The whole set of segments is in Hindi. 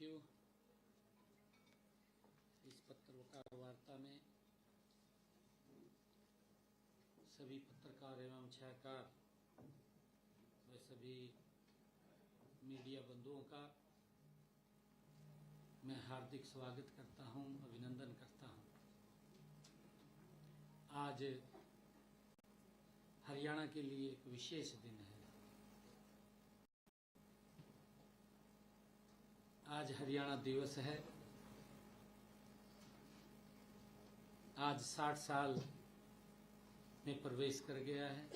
साथियों, इस पत्रकार वार्ता में सभी पत्रकार एवं छायाकार व सभी मीडिया बंधुओं का मैं हार्दिक स्वागत करता हूं, अभिनंदन करता हूं। आज हरियाणा के लिए एक विशेष दिन है। आज हरियाणा दिवस है। आज 60 साल में प्रवेश कर गया है।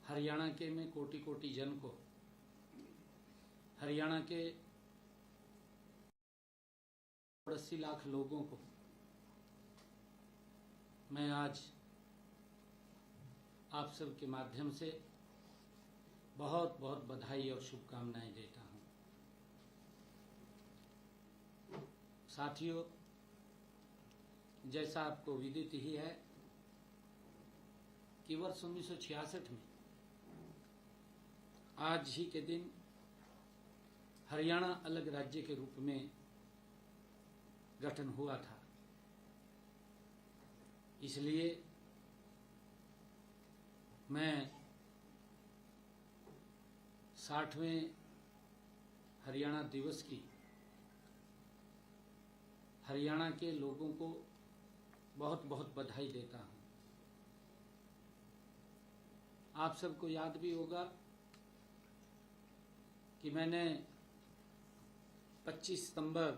हरियाणा के में कोटि कोटि जन को, हरियाणा के 80 लाख लोगों को मैं आज आप सब के माध्यम से बहुत बहुत बधाई और शुभकामनाएं देता हूं। साथियों, जैसा आपको विदित ही है कि वर्ष 1966 में आज ही के दिन हरियाणा अलग राज्य के रूप में गठन हुआ था। इसलिए मैं 60वें हरियाणा दिवस की हरियाणा के लोगों को बहुत बहुत बधाई देता हूं। आप सबको याद भी होगा कि मैंने 25 सितंबर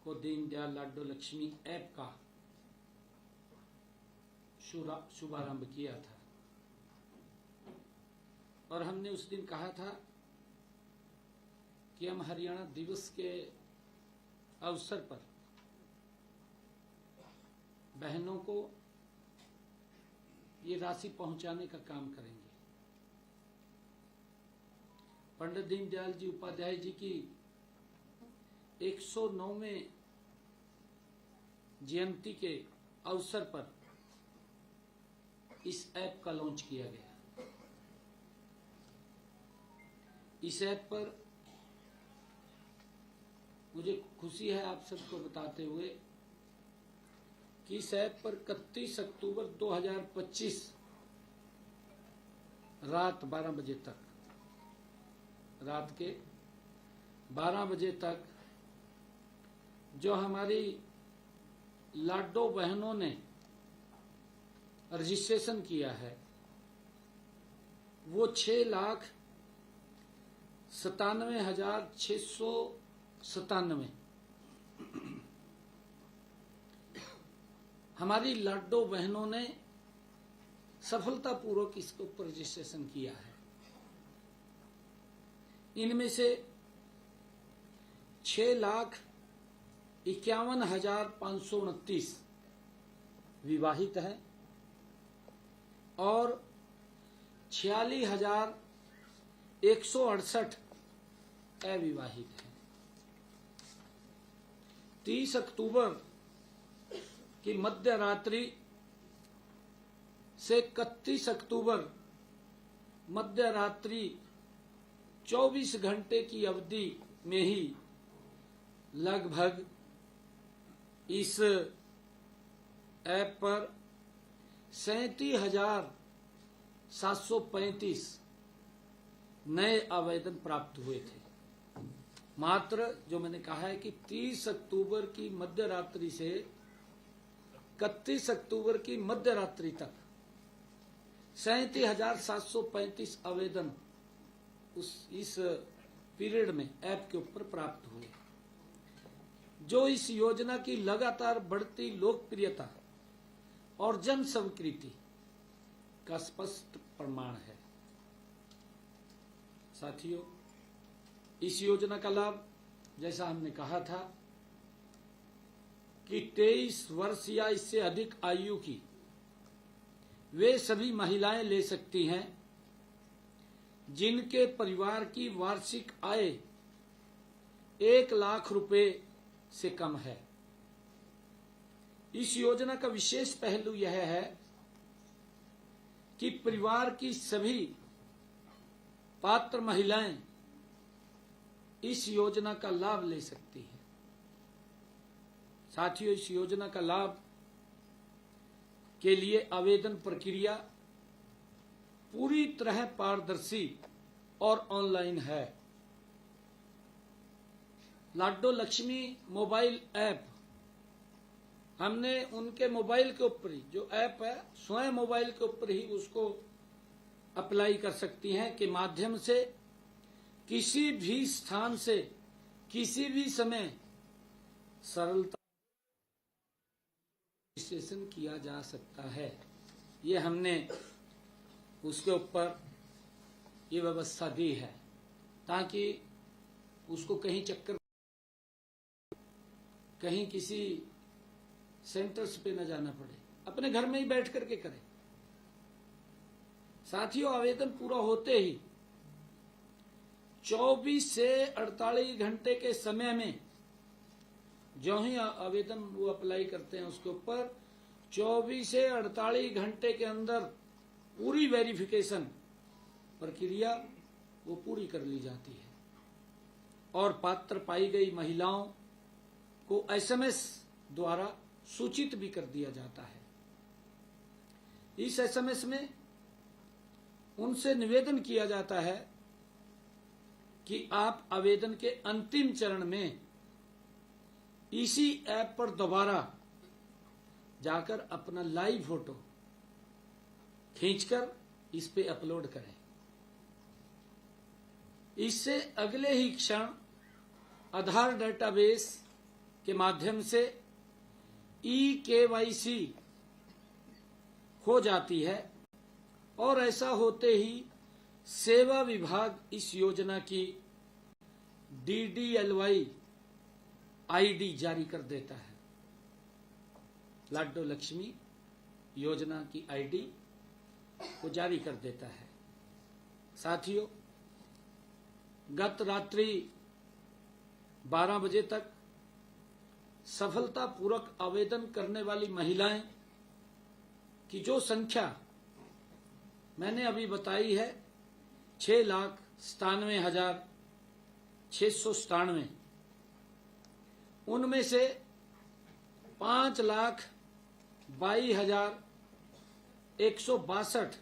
को दीनदयाल लाडो लक्ष्मी ऐप का शुभारंभ किया था और हमने उस दिन कहा था कि हम हरियाणा दिवस के अवसर पर बहनों को ये राशि पहुंचाने का काम करेंगे। पंडित दीनदयाल जी उपाध्याय जी की 109वें जयंती के अवसर पर इस ऐप का लॉन्च किया गया। इस ऐप पर मुझे खुशी है आप सबको बताते हुए कि इस ऐप पर 31 अक्टूबर 2025 रात 12 बजे तक, रात के 12 बजे तक जो हमारी लाडो बहनों ने रजिस्ट्रेशन किया है वो 6,97,697 हमारी लाडो बहनों ने सफलतापूर्वक इसके ऊपर रजिस्ट्रेशन किया है। इनमें से 6,51,529 विवाहित हैं और 46,168 अविवाहित हैं। 30 अक्टूबर की मध्य रात्रि से 31 अक्टूबर मध्य रात्रि 24 घंटे की अवधि में ही लगभग इस ऐप पर 37,735 नए आवेदन प्राप्त हुए थे। मात्र जो मैंने कहा है कि 30 अक्टूबर की मध्य रात्रि से 31 अक्टूबर की मध्य रात्रि तक 37,735 आवेदन इस पीरियड में ऐप के ऊपर प्राप्त हुए, जो इस योजना की लगातार बढ़ती लोकप्रियता और जन स्वीकृति का स्पष्ट प्रमाण है। साथियों, इस योजना का लाभ, जैसा हमने कहा था कि 23 वर्ष या इससे अधिक आयु की वे सभी महिलाएं ले सकती हैं जिनके परिवार की वार्षिक आय 1 लाख रुपए से कम है। इस योजना का विशेष पहलू यह है कि परिवार की सभी पात्र महिलाएं इस योजना का लाभ ले सकती है। साथियों, इस योजना का लाभ के लिए आवेदन प्रक्रिया पूरी तरह पारदर्शी और ऑनलाइन है। लाडो लक्ष्मी मोबाइल ऐप हमने उनके मोबाइल के ऊपर ही, जो ऐप है स्वयं मोबाइल के ऊपर ही उसको अप्लाई कर सकती हैं के माध्यम से किसी भी स्थान से किसी भी समय सरलता रजिस्ट्रेशन किया जा सकता है। ये हमने उसके ऊपर ये व्यवस्था दी है ताकि उसको कहीं चक्कर, कहीं किसी सेंटर्स पे न जाना पड़े, अपने घर में ही बैठ करके करें। साथियों, आवेदन पूरा होते ही 24 से 48 घंटे के समय में, जो ही आवेदन वो अप्लाई करते हैं उसके ऊपर 24 से 48 घंटे के अंदर पूरी वेरिफिकेशन प्रक्रिया वो पूरी कर ली जाती है और पात्र पाई गई महिलाओं को एसएमएस द्वारा सूचित भी कर दिया जाता है। इस एसएमएस में उनसे निवेदन किया जाता है कि आप आवेदन के अंतिम चरण में इसी ऐप पर दोबारा जाकर अपना लाइव फोटो खींचकर इस पे अपलोड करें। इससे अगले ही क्षण आधार डेटाबेस के माध्यम से ई-केवाईसी हो जाती है और ऐसा होते ही सेवा विभाग इस योजना की DDLY आईडी जारी कर देता है। लाडो लक्ष्मी योजना की आईडी को जारी कर देता है। साथियों, गत रात्रि 12 बजे तक सफलतापूर्वक आवेदन करने वाली महिलाएं की जो संख्या मैंने अभी बताई है 6,97,697, उनमें से 5,22,162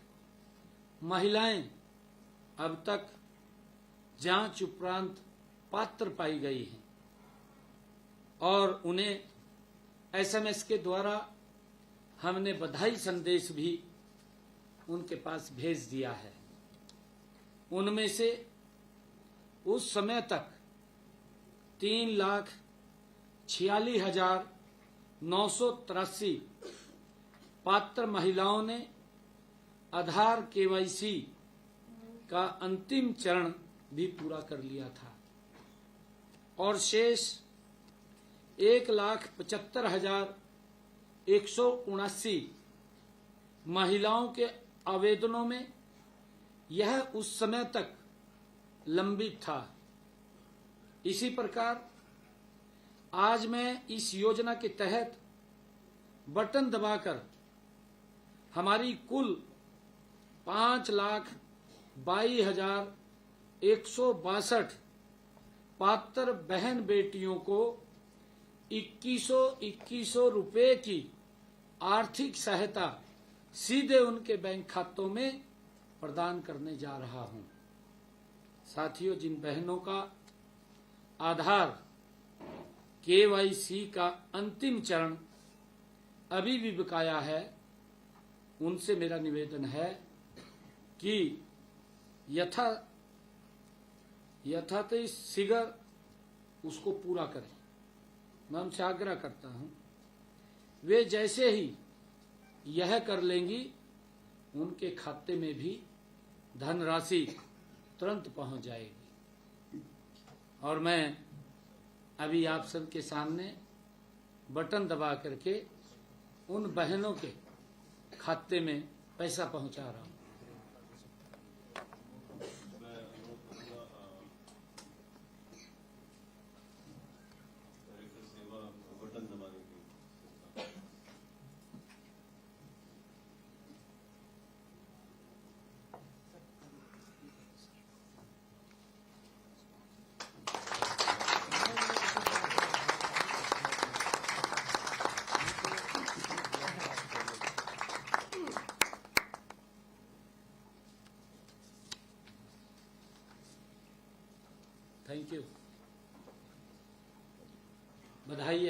महिलाएं अब तक जांच उपरांत पात्र पाई गई हैं और उन्हें एसएमएस के द्वारा हमने बधाई संदेश भी उनके पास भेज दिया है। उनमें से उस समय तक 3,46,983 पात्र महिलाओं ने आधार केवाईसी का अंतिम चरण भी पूरा कर लिया था और शेष 1,75,179 महिलाओं के आवेदनों में यह उस समय तक लंबित था। इसी प्रकार आज मैं इस योजना के तहत बटन दबाकर हमारी कुल 5,22,162 पात्र बहन बेटियों को 2100 रुपए की आर्थिक सहायता सीधे उनके बैंक खातों में प्रदान करने जा रहा हूं। साथियों, जिन बहनों का आधार केवाईसी का अंतिम चरण अभी भी बकाया है, उनसे मेरा निवेदन है कि यथात शीघ्र उसको पूरा करें। मैं उनसे आग्रह करता हूं, वे जैसे ही यह कर लेंगी उनके खाते में भी धनराशि तुरंत पहुंच जाएगी और मैं अभी आप सबके सामने बटन दबा करके उन बहनों के खाते में पैसा पहुंचा रहा हूं।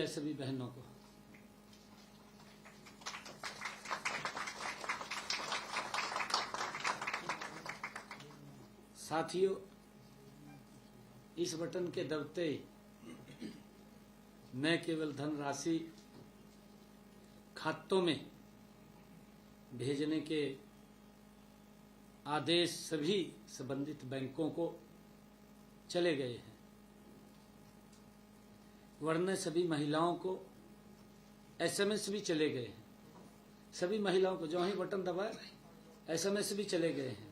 सभी बहनों को। साथियों, इस बटन के दबते न केवल धनराशि खातों में भेजने के आदेश सभी संबंधित बैंकों को चले गए हैं, वरना सभी महिलाओं को एसएमएस भी चले गए हैं। सभी महिलाओं को जो ही बटन दबाए एसएमएस भी चले गए हैं।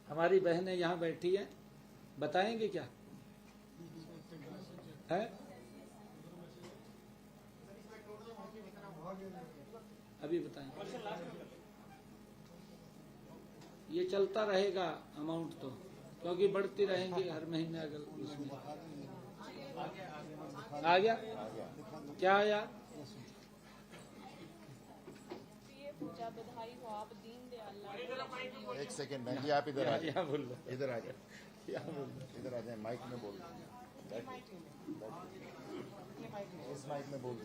हमारी बहनें यहाँ बैठी हैं, बताएंगे क्या है? अभी बताएंगे। ये चलता रहेगा अमाउंट तो, क्योंकि बढ़ती रहेंगी हर महीने। अगर उसमें आ गया क्या आया? पूजा बधाई हो आप दीनदयाल। एक सेकंड बहन जी, आप इधर आ जाए, बोल लो, इधर आ जाए, इधर आ जाए, माइक में बोल इस माइक में बोल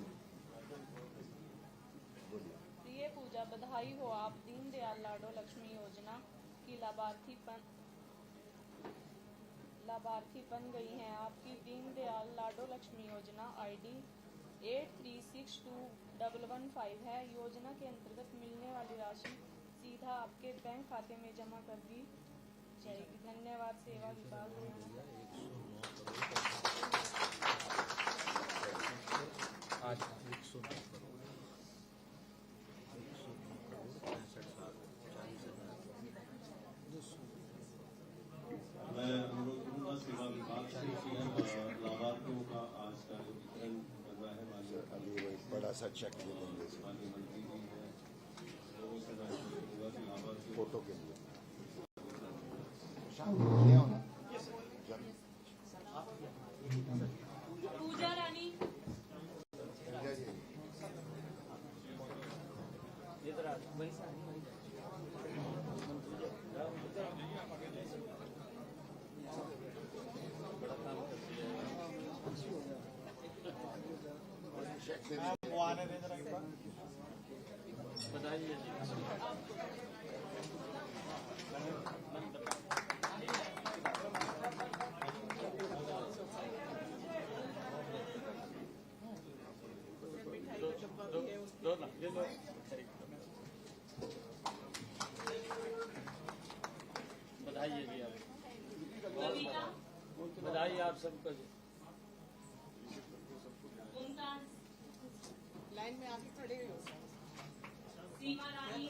प्रिय पूजा बधाई हो आप दीनदयाल लाडो लक्ष्मी योजना की लाभार्थी बन गई हैं। आपकी दीनदयाल लाडो लक्ष्मी योजना आईडी 836215 है। योजना के अंतर्गत मिलने वाली राशि सीधा आपके बैंक खाते में जमा कर दी जाएगी। धन्यवाद। सेवा विभाग हरियाणा। मैं अनुरोध करूंगा सेवा विभाग से लाभार्थियों का आज का जो वितरण कर रहा है माननीय अभी वो एक बड़ा सा चेक दे देंगे मंत्री जी है, लोगों से होगा कि लाभार्थियों फोटो के लिए। शाम को ले आओ ना। पूजा रानी बताइए। बताइए जी आप, बताइए आप सबको। लाइन में आके खड़े हो। सीमा रानी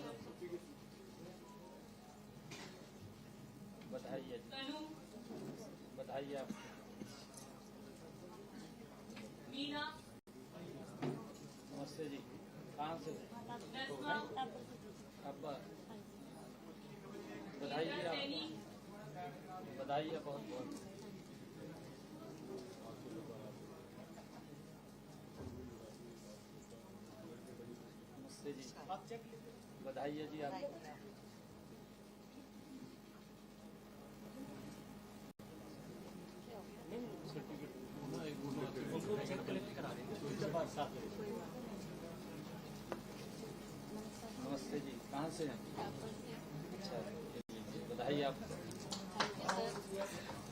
बताइए जी, बताइए आप। मीना नमस्ते जी, कहाँ से? अब्बा, बताइए आप, बताइए बहुत बहुत। नमस्ते जी, बताइए जी आप। नमस्ते जी, कहाँ से हैं? अच्छा, बताइए आप,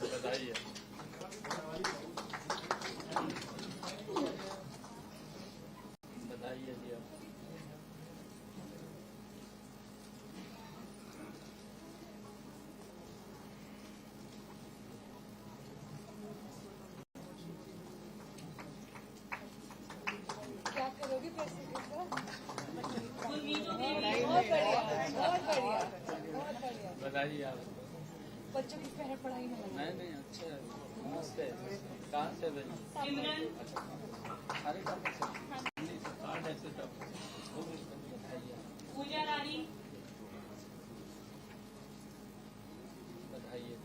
बताइए। बताइए जी आप। क्या करोगे पैसे के साथ? बहुत बढ़िया। बताइए आप। बच्चों की पढ़ाई में लगा। नहीं अच्छा है। नमस्ते, कहाँ से बनी? अच्छा, अरे कहाँ से? कार्ड ऐसे तब बताइए। पूजा रानी बताइए।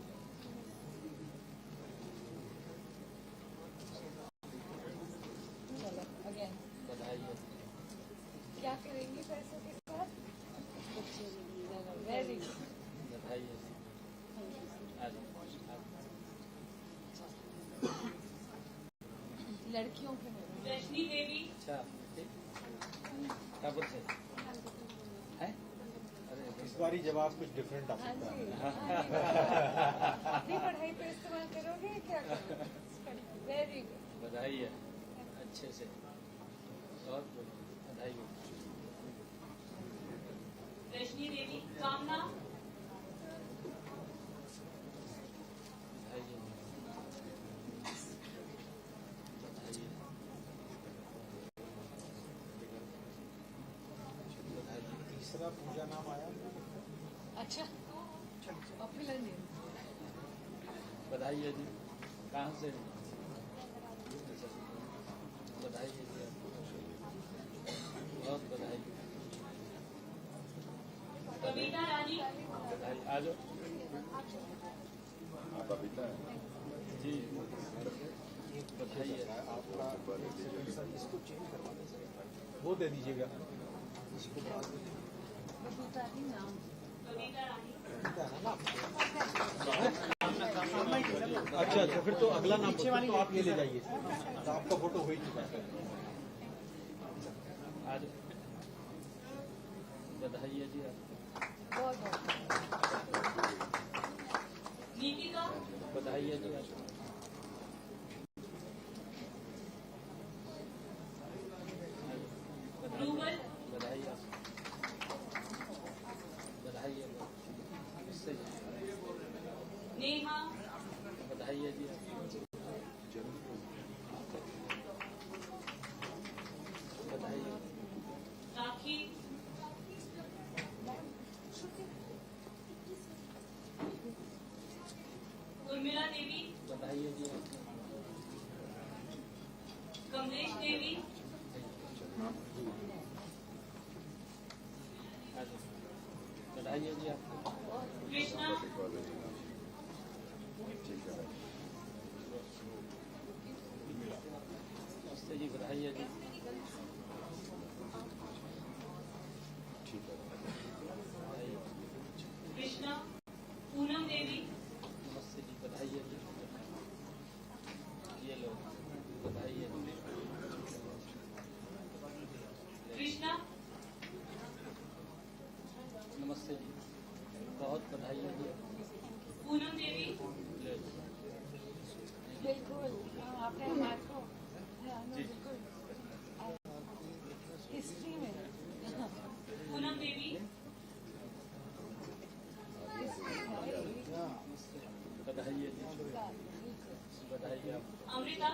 अगेन बताइए। क्या करेंगे पैसों के साथ? Very good. बताइए। लड़कियों के रश्मि देवी, अच्छा काबुल से है। अरे इस बारी जवाब कुछ डिफरेंट आ हाँ सकता जी है। अपनी पढ़ाई पे इस्तेमाल करोगे क्या करोगे? Very good. बधाई है अच्छे से और बधाई हो। रश्मि देवी, कामना, बधाई है बधाई है बधाई है। तीसरा पूजा नाम आया। अच्छा पॉपुलर नेम। बधाई है जी। कहाँ से? बधाई है जी आपको बहुत बधाई। कविता रानी, बधाई आ जाओ आप बबीता है जी बधाई है। आपका सर इसको चेंज करवा दें सर, वो दे दीजिएगा इसको बाद में। कविता रानी, है ना? अच्छा अच्छा, फिर तो अगला नाम पीछे वाली तो आप ये ले जाइए, तो आपका फोटो हो ही चुका है। आ जाओ बधाई है जी आपको बहुत बहुत नीतिका, बधाई है जी आपको रूबल, बधाई है बधाई है इससे नेहा, बधाई है जी आपको बधाई है राखी, उर्मिला देवी, बधाई है जी आपको कमलेश देवी, आ जाओ बधाई है जी आपको कृष्णा, नमस्ते जी बधाई है जी बधाई है। कृष्णा, पूनम देवी, नमस्ते जी बधाई है जी ये लो बधाई है कृष्णा, नमस्ते जी बहुत बधाई है जी पूनम देवी, ले लो। बिल्कुल हाँ, आपने हमारे को हाँ, बिल्कुल हिस्ट्री में पूनम देवी, बधाई है जी बधाई है आपको अमृता,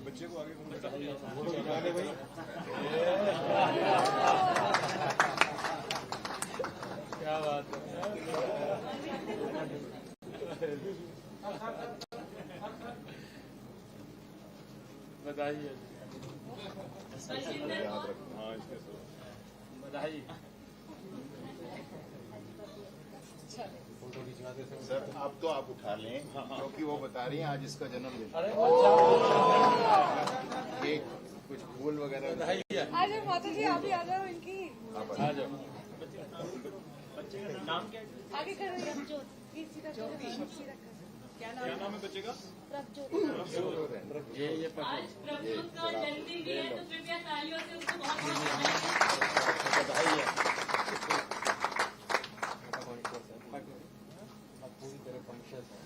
बच्चे को आगे बधाई है फोटो खिंचवा दे भाई। क्या बात है बधाई है बलजिंदर कौर, बधाई फोटो खिंचवा दे सर। सर अब तो आप उठा लें क्योंकि वो बता रही हैं आज इसका जन्मदिन अरे अच्छा केक कुछ फूल वगैरह बधाई है आ जाओ माता जी आप भी आ जाओ इनकी आप आ जाओ आगे करो प्रभजोत सीधा करो सीधा करो क्या नाम है बच्चे का प्रभजोत ये पकड़ो आज प्रभुत का जन्मदिन भी है तो कृपया तालियों से उसको बहुत बहुत बधाई है अब पूरी तरह कॉन्शियस है।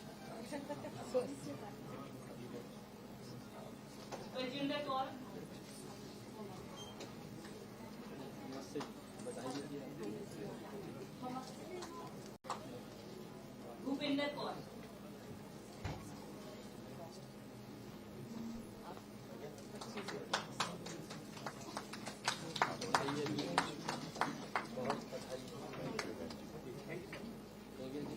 बलजिंदर कौर, नमस्ते बधाई है जी भूपिंदर कौर, बधाई है जी बहुत बधाई लोगे जी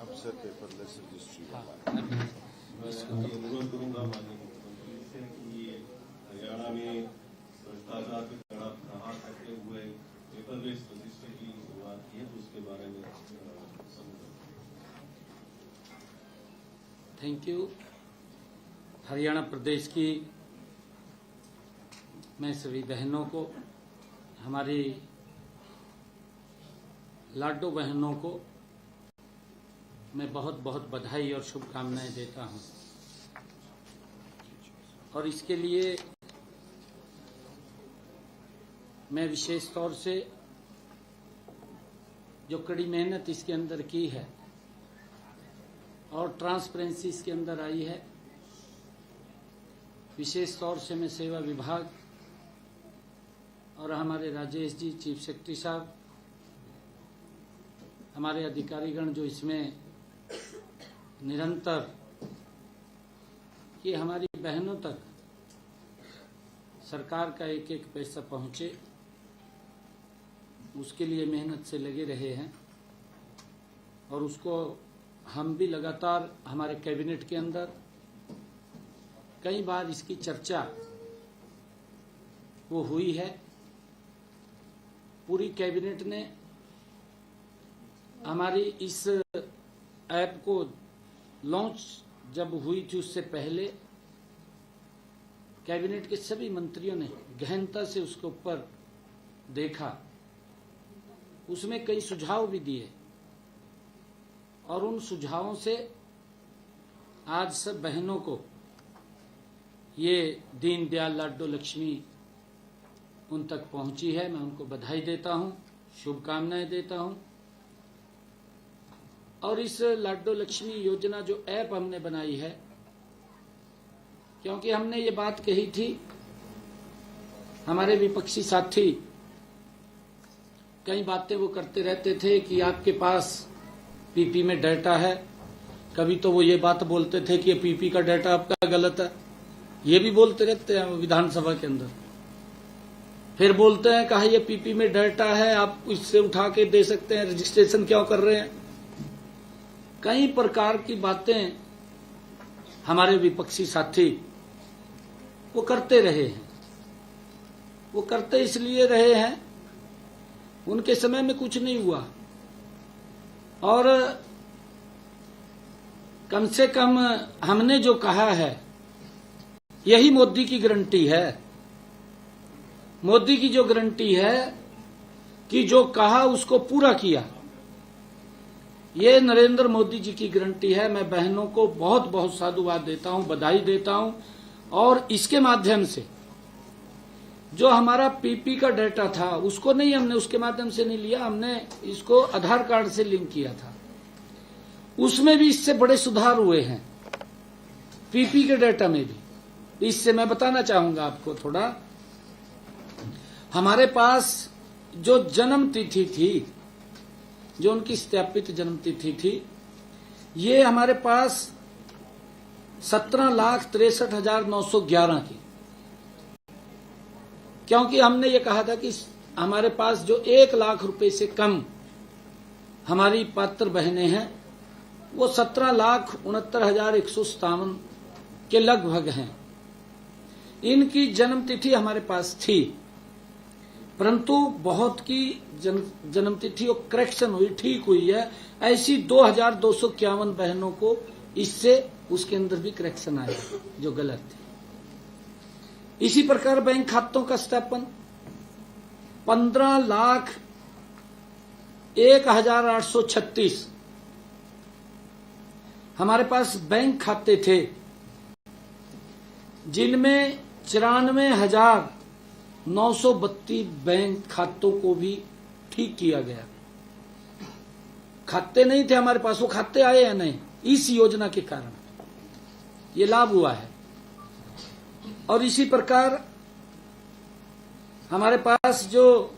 अब सर पेपरलेस रजिस्ट्री मैं ये अनुरोध करूंगा माननीय मुख्यमंत्री से कि हरियाणा में भ्रष्टाचार के खिलाफ प्रहार करते हुए पेपर बेस रजिस्ट्री की शुरुआत की है तो उसके बारे में समझ थैंक थैंक यू। हरियाणा प्रदेश की मैं सभी बहनों को, हमारी लाडो बहनों को मैं बहुत बहुत बधाई और शुभकामनाएं देता हूं। और इसके लिए मैं विशेष तौर से जो कड़ी मेहनत इसके अंदर की है और ट्रांसपेरेंसी इसके अंदर आई है, विशेष तौर से मैं सेवा विभाग और हमारे राजेश जी चीफ सेक्रेटरी साहब, हमारे अधिकारीगण जो इसमें निरंतर कि हमारी बहनों तक सरकार का एक एक पैसा पहुंचे, उसके लिए मेहनत से लगे रहे हैं। और उसको हम भी लगातार हमारे कैबिनेट के अंदर कई बार इसकी चर्चा वो हुई है। पूरी कैबिनेट ने हमारी इस ऐप को लॉन्च जब हुई थी उससे पहले कैबिनेट के सभी मंत्रियों ने गहनता से उसके ऊपर देखा, उसमें कई सुझाव भी दिए और उन सुझावों से आज सब बहनों को ये दीनदयाल लाडो लक्ष्मी उन तक पहुंची है। मैं उनको बधाई देता हूं, शुभकामनाएं देता हूं। और इस लाडो लक्ष्मी योजना जो ऐप हमने बनाई है, क्योंकि हमने ये बात कही थी, हमारे विपक्षी साथी कई बातें वो करते रहते थे कि आपके पास पीपी में डाटा है। कभी तो वो ये बात बोलते थे कि ये पीपी का डाटा आपका गलत है, ये भी बोलते रहते हैं विधानसभा के अंदर। फिर बोलते हैं कहा ये पीपी में डाटा है, आप इससे उठा के दे सकते हैं, रजिस्ट्रेशन क्यों कर रहे हैं। कई प्रकार की बातें हमारे विपक्षी साथी वो करते रहे हैं। वो करते इसलिए रहे हैं, उनके समय में कुछ नहीं हुआ और कम से कम हमने जो कहा है यही मोदी की गारंटी है। मोदी की जो गारंटी है कि जो कहा उसको पूरा किया, ये नरेंद्र मोदी जी की गारंटी है। मैं बहनों को बहुत बहुत साधुवाद देता हूं, बधाई देता हूं। और इसके माध्यम से जो हमारा पीपी का डाटा था उसको नहीं, हमने उसके माध्यम से नहीं लिया, हमने इसको आधार कार्ड से लिंक किया था। उसमें भी इससे बड़े सुधार हुए हैं, पीपी के डाटा में भी। इससे मैं बताना चाहूंगा आपको थोड़ा। हमारे पास जो जन्म तिथि थी, जो उनकी सत्यापित जन्म तिथि थी, ये हमारे पास 17,63,911 की, क्योंकि हमने ये कहा था कि हमारे पास जो 1 लाख रुपए से कम हमारी पात्र बहनें हैं वो 17,69,157 के लगभग हैं। इनकी जन्म तिथि हमारे पास थी, परंतु बहुत की जन्म तिथि और करेक्शन हुई, ठीक हुई है। ऐसी 2,251 बहनों को इससे उसके अंदर भी करेक्शन आया जो गलत थी। इसी प्रकार बैंक खातों का सत्यापन 15,01,836 हमारे पास बैंक खाते थे, जिनमें 94,932 बैंक खातों को भी ठीक किया गया। खाते नहीं थे हमारे पास, वो खाते आए या नहीं, इस योजना के कारण ये लाभ हुआ है। और इसी प्रकार हमारे पास जो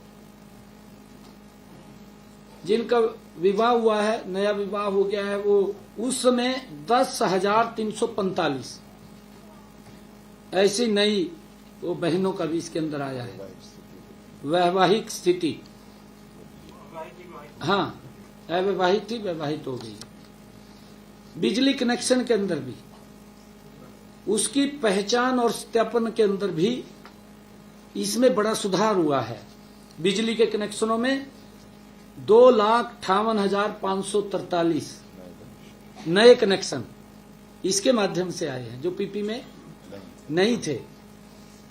जिनका विवाह हुआ है, नया विवाह हो गया है, वो उस समय 10,345 ऐसी नई वो बहनों का भी इसके अंदर आया है। वैवाहिक स्थिति, हाँ, अवैवाहिक थी, वैवाहिक हो गई। बिजली कनेक्शन के अंदर भी उसकी पहचान और सत्यापन के अंदर भी इसमें बड़ा सुधार हुआ है। बिजली के कनेक्शनों में 2,58,543 नए कनेक्शन इसके माध्यम से आए हैं, जो पीपी में नहीं थे।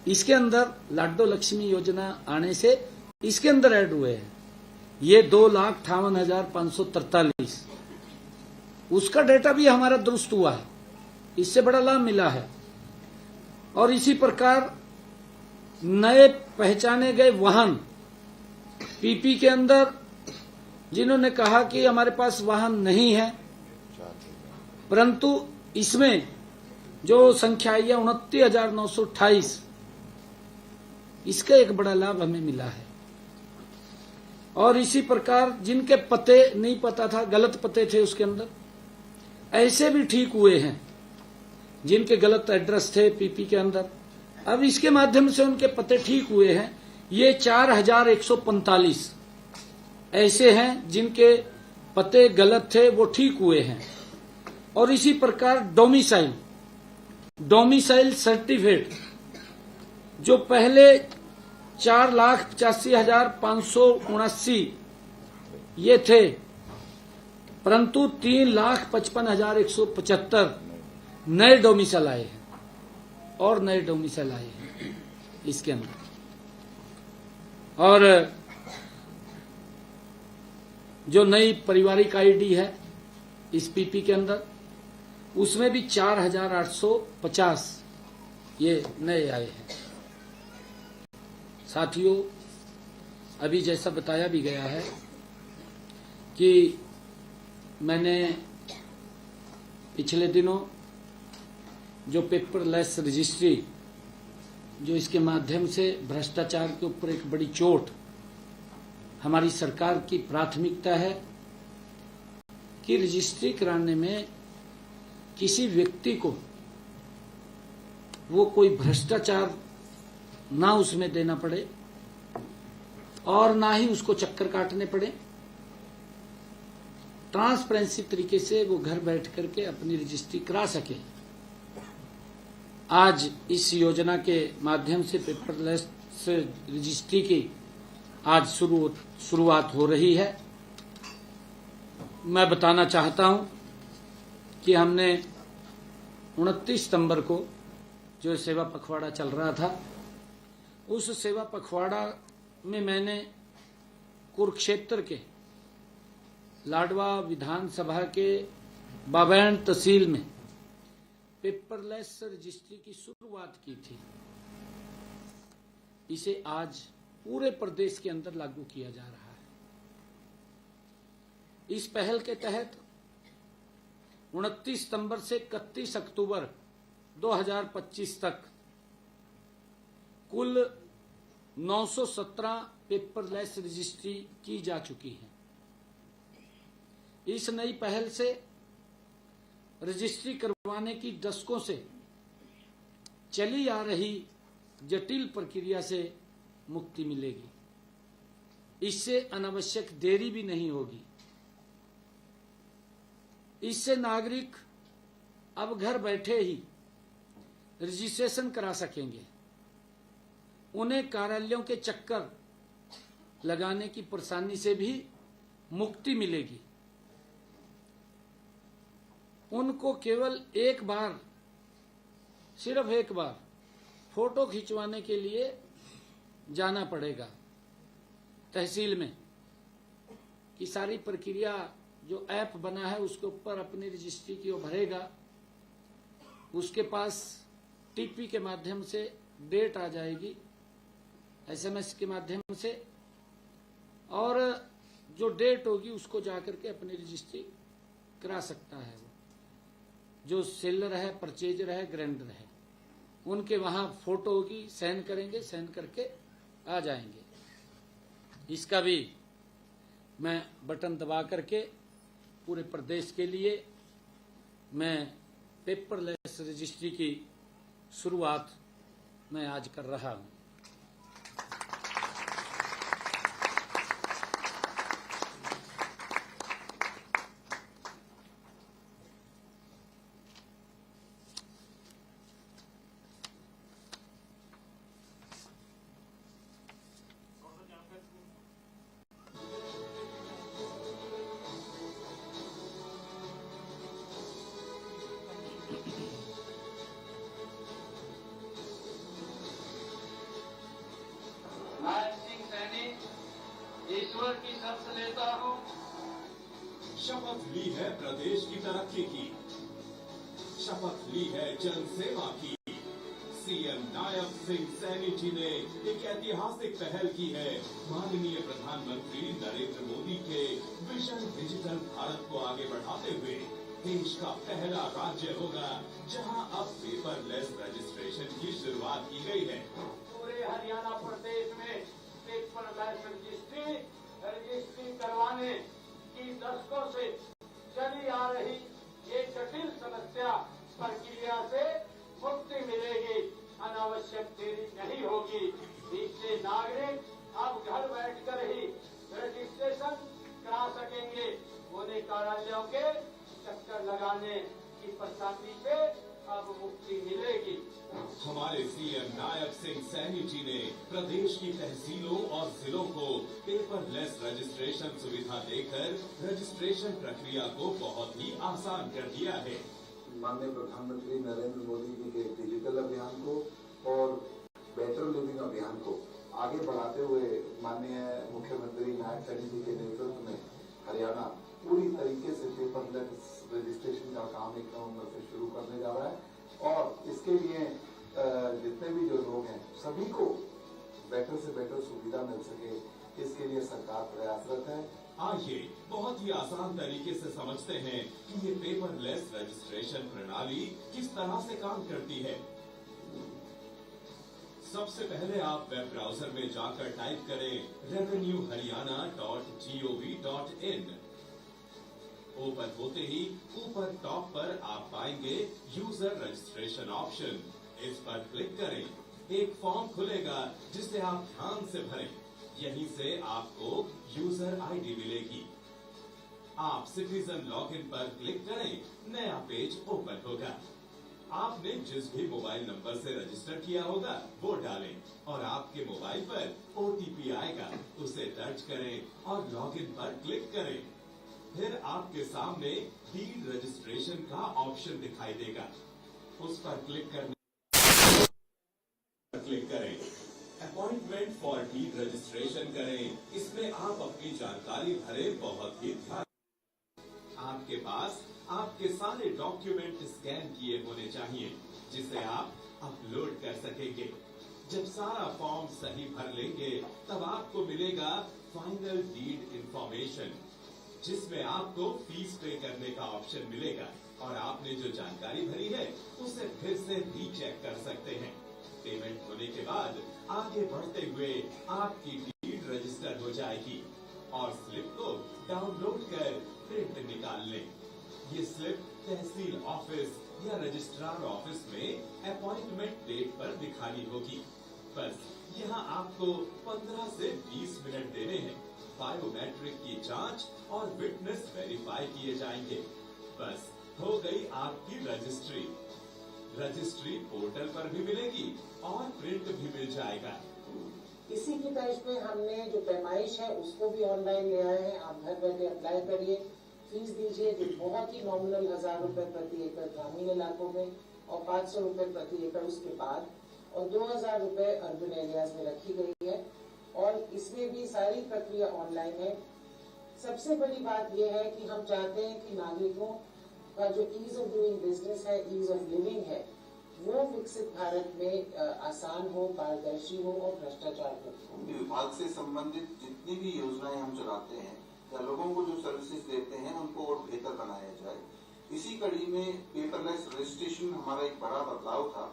इसके अंदर लाडो लक्ष्मी योजना आने से इसके अंदर ऐड हुए हैं। ये 2,58,543 उसका डेटा भी हमारा दुरुस्त हुआ है, इससे बड़ा लाभ मिला है। और इसी प्रकार नए पहचाने गए वाहन पीपी के अंदर, जिन्होंने कहा कि हमारे पास वाहन नहीं है, परंतु इसमें जो संख्या आई है 29,928, इसका एक बड़ा लाभ हमें मिला है। और इसी प्रकार जिनके पते नहीं पता था, गलत पते थे उसके अंदर, ऐसे भी ठीक हुए हैं। जिनके गलत एड्रेस थे पीपी के अंदर, अब इसके माध्यम से उनके पते ठीक हुए हैं। ये 4,145 ऐसे हैं जिनके पते गलत थे, वो ठीक हुए हैं। और इसी प्रकार डोमिसाइल सर्टिफिकेट जो पहले 4,85,579 ये थे, परंतु 3,55,175 नए डोमिसाइल आए हैं और नए डोमिसाइल आए हैं इसके अंदर। और जो नई पारिवारिक आईडी है इस पीपी के अंदर, उसमें भी 4,850 ये नए आए हैं। साथियों, अभी जैसा बताया भी गया है कि मैंने पिछले दिनों जो पेपरलेस रजिस्ट्री, जो इसके माध्यम से भ्रष्टाचार के ऊपर एक बड़ी चोट, हमारी सरकार की प्राथमिकता है कि रजिस्ट्री कराने में किसी व्यक्ति को वो कोई भ्रष्टाचार ना उसमें देना पड़े और ना ही उसको चक्कर काटने पड़े। ट्रांसपेरेंसी तरीके से वो घर बैठ करके अपनी रजिस्ट्री करा सके। आज इस योजना के माध्यम से पेपरलेस रजिस्ट्री की आज शुरुआत हो रही है। मैं बताना चाहता हूं कि हमने 29 सितंबर को जो सेवा पखवाड़ा चल रहा था, उस सेवा पखवाड़ा में मैंने कुरुक्षेत्र के लाडवा विधानसभा के बाबैन तहसील में पेपरलेस रजिस्ट्री की शुरुआत की थी। इसे आज पूरे प्रदेश के अंदर लागू किया जा रहा है। इस पहल के तहत 29 सितंबर से 31 अक्टूबर 2025 तक कुल 917 पेपरलेस रजिस्ट्री की जा चुकी है। इस नई पहल से रजिस्ट्री करवाने की दशकों से चली आ रही जटिल प्रक्रिया से मुक्ति मिलेगी। इससे अनावश्यक देरी भी नहीं होगी। इससे नागरिक अब घर बैठे ही रजिस्ट्रेशन करा सकेंगे। उन्हें कार्यालयों के चक्कर लगाने की परेशानी से भी मुक्ति मिलेगी। उनको केवल एक बार, सिर्फ एक बार फोटो खिंचवाने के लिए जाना पड़ेगा तहसील में, कि सारी प्रक्रिया जो ऐप बना है उसके ऊपर अपनी रजिस्ट्री की वो भरेगा। उसके पास टीपी के माध्यम से डेट आ जाएगी, एसएमएस के माध्यम से, और जो डेट होगी उसको जाकर के अपनी रजिस्ट्री करा सकता है। वो जो सेलर है, परचेजर है, ग्रांडर है, उनके वहां फोटो होगी, साइन करेंगे, साइन करके आ जाएंगे। इसका भी मैं बटन दबा करके पूरे प्रदेश के लिए मैं पेपरलेस रजिस्ट्री की शुरुआत मैं आज कर रहा हूं। ईश्वर की शपथ लेता हूँ। शपथ ली है प्रदेश की तरक्की की, शपथ ली है जन सेवा की। सीएम नायब सिंह सैनी जी ने एक ऐतिहासिक पहल की है। माननीय प्रधानमंत्री नरेंद्र मोदी के विजन डिजिटल भारत को आगे बढ़ाते हुए देश का पहला राज्य होगा जहां अब पेपरलेस रजिस्ट्रेशन की शुरुआत की गई है। पूरे हरियाणा प्रदेश में पेपरलेस रजिस्ट्री करवाने की दशकों से चली आ रही ये जटिल समस्या प्रक्रिया से मुक्ति मिलेगी। अनावश्यक देरी नहीं होगी। इससे नागरिक अब घर बैठकर ही रजिस्ट्रेशन करा सकेंगे। उन्हें कार्यालयों के चक्कर लगाने की परेशानी से अब मुक्ति मिलेगी। हमारे सीएम नायब सिंह सैनी जी ने प्रदेश की तहसीलों और जिलों को पेपरलेस रजिस्ट्रेशन सुविधा देकर रजिस्ट्रेशन प्रक्रिया को बहुत ही आसान कर दिया है। माननीय प्रधानमंत्री नरेंद्र मोदी जी के डिजिटल अभियान को और बेटर लिविंग अभियान को आगे बढ़ाते हुए माननीय मुख्यमंत्री नायब सैनी जी के नेतृत्व में हरियाणा पूरी तरीके से पेपरलेस रजिस्ट्रेशन का काम 1 नवंबर से शुरू करने जा रहा है और इसके लिए जितने भी जो लोग हैं सभी को बेटर से बेटर सुविधा मिल सके, इसके लिए सरकार प्रयासरत है। आइए बहुत ही आसान तरीके से समझते हैं कि ये पेपरलेस रजिस्ट्रेशन प्रणाली किस तरह से काम करती है। सबसे पहले आप वेब ब्राउजर में जाकर टाइप करें revenueharyana.gov.in। ओपन होते ही ऊपर टॉप पर आप पाएंगे यूजर रजिस्ट्रेशन ऑप्शन। इस पर क्लिक करें, एक फॉर्म खुलेगा जिसे आप ध्यान से भरें। यहीं से आपको यूजर आईडी मिलेगी। आप सिटीजन लॉगिन पर क्लिक करें, नया पेज ओपन होगा। आपने जिस भी मोबाइल नंबर से रजिस्टर किया होगा वो डालें और आपके मोबाइल पर ओटीपी आएगा, उसे दर्ज करें और लॉगिन पर क्लिक करें। फिर आपके सामने डीड रजिस्ट्रेशन का ऑप्शन दिखाई देगा, उस पर क्लिक करें। अपॉइंटमेंट फॉर डीड रजिस्ट्रेशन करें। इसमें आप अपनी जानकारी भरें, बहुत ही ध्यान। आपके पास आपके सारे डॉक्यूमेंट स्कैन किए होने चाहिए जिसे आप अपलोड कर सकेंगे। जब सारा फॉर्म सही भर लेंगे तब आपको मिलेगा फाइनल डीड इंफॉर्मेशन, जिसमें आपको फीस पे करने का ऑप्शन मिलेगा और आपने जो जानकारी भरी है उसे फिर से रीचेक कर सकते हैं। पेमेंट होने के बाद आगे बढ़ते हुए आपकी डीड रजिस्टर हो जाएगी और स्लिप को डाउनलोड कर प्रिंट निकाल लें। ये स्लिप तहसील ऑफिस या रजिस्ट्रार ऑफिस में अपॉइंटमेंट डेट पर दिखानी होगी। बस यहाँ आपको 15 से 20 मिनट देने हैं। बायोमेट्रिक की जांच और विटनेस वेरीफाई किए जाएंगे। बस हो गई आपकी रजिस्ट्री। रजिस्ट्री पोर्टल पर भी मिलेगी और प्रिंट भी मिल जाएगा। इसी की तर्ज पे हमने जो पैमाइश है उसको भी ऑनलाइन ले आए हैं। आप घर बैठे अप्लाई करिए, फीस दीजिए जो बहुत ही नॉमिनल 1000 रुपए प्रति एकड़ ग्रामीण इलाकों में और 500 रुपए प्रति एकड़ उसके बाद और 2000 रुपए अर्बन एरियाज में रखी गई है और इसमें भी सारी प्रक्रिया ऑनलाइन है। सबसे बड़ी बात यह है कि हम चाहते हैं कि नागरिकों का जो ईज ऑफ डूइंग बिजनेस है, ईज ऑफ लिविंग है, वो विकसित भारत में आसान हो, पारदर्शी हो और भ्रष्टाचार मुक्त हो। विभाग से संबंधित जितनी भी योजनाएं हम चलाते हैं या लोगों को जो सर्विसेज देते हैं उनको और बेहतर बनाया जाए। इसी कड़ी में पेपरलेस रजिस्ट्रेशन हमारा एक बड़ा बदलाव था।